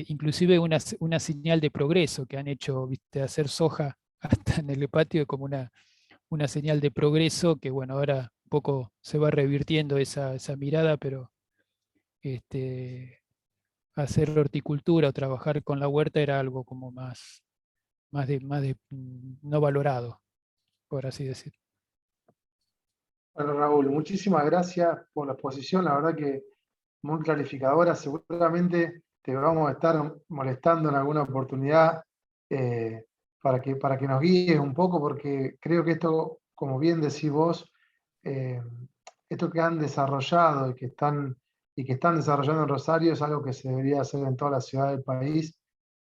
Inclusive una señal de progreso que han hecho, ¿viste? Hacer soja hasta en el patio como una señal de progreso que bueno, ahora un poco se va revirtiendo esa mirada, pero hacer horticultura o trabajar con la huerta era algo como no valorado, por así decir. Bueno, Raúl, muchísimas gracias por la exposición, la verdad que muy clarificadora. Seguramente te vamos a estar molestando en alguna oportunidad, para que nos guíes un poco, porque creo que esto, como bien decís vos, eh, esto que han desarrollado y que están desarrollando en Rosario es algo que se debería hacer en toda la ciudad del país.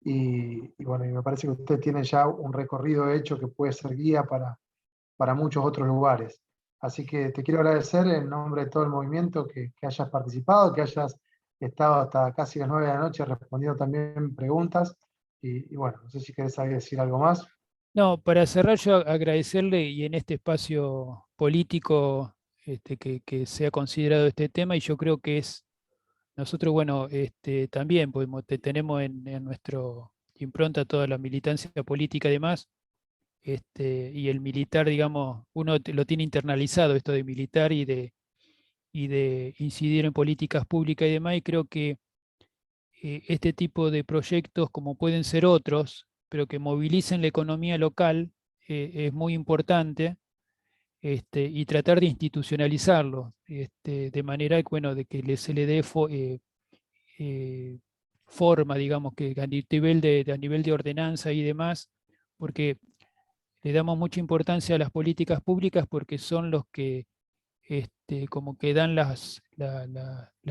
Y bueno, y me parece que usted tiene ya un recorrido hecho que puede ser guía para muchos otros lugares. Así que te quiero agradecer en nombre de todo el movimiento que hayas participado, que hayas estado hasta casi las 9 de la noche respondiendo también preguntas. Y bueno, no sé si querés decir algo más. No, para cerrar yo agradecerle y en este espacio político que se ha considerado este tema, y yo creo que nosotros, bueno, también tenemos en nuestro impronta toda la militancia política y demás, y el militar, digamos, uno lo tiene internalizado, esto de militar y de incidir en políticas públicas y demás, y creo que este tipo de proyectos, como pueden ser otros, pero que movilicen la economía local, es muy importante, y tratar de institucionalizarlo, de manera que, bueno, de que se le dé forma, digamos, que a nivel de ordenanza y demás, porque le damos mucha importancia a las políticas públicas porque son los que como que dan las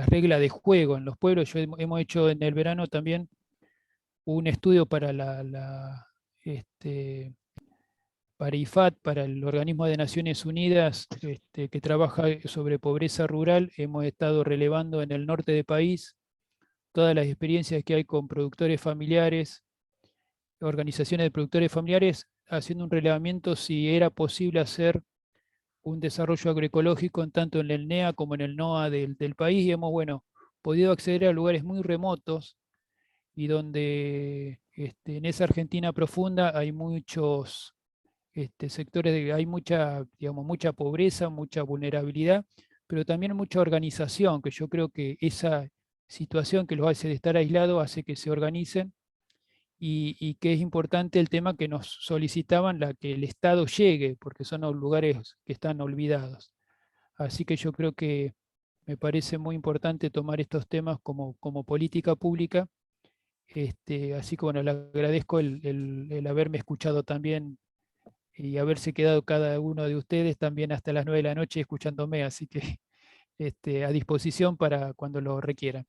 reglas de juego en los pueblos. Hemos hecho en el verano también un estudio para IFAD, para el Organismo de Naciones Unidas, que trabaja sobre pobreza rural. Hemos estado relevando en el norte del país todas las experiencias que hay con productores familiares, organizaciones de productores familiares, haciendo un relevamiento si era posible hacer un desarrollo agroecológico tanto en el NEA como en el NOA del país, y hemos, bueno, podido acceder a lugares muy remotos y donde en esa Argentina profunda hay muchos sectores, hay mucha, digamos, mucha pobreza, mucha vulnerabilidad, pero también mucha organización, que yo creo que esa situación que los hace de estar aislados hace que se organicen, y que es importante el tema que nos solicitaban, que el Estado llegue, porque son los lugares que están olvidados. Así que yo creo que me parece muy importante tomar estos temas como política pública. Así que bueno, le agradezco el haberme escuchado también y haberse quedado cada uno de ustedes también hasta las 9 de la noche escuchándome, así que a disposición para cuando lo requieran.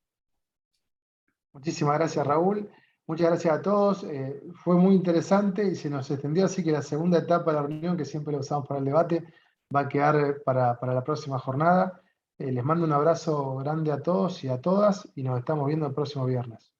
Muchísimas gracias, Raúl. Muchas gracias a todos. Fue muy interesante y se nos extendió, así que la segunda etapa de la reunión, que siempre la usamos para el debate, va a quedar para la próxima jornada. Les mando un abrazo grande a todos y a todas y nos estamos viendo el próximo viernes.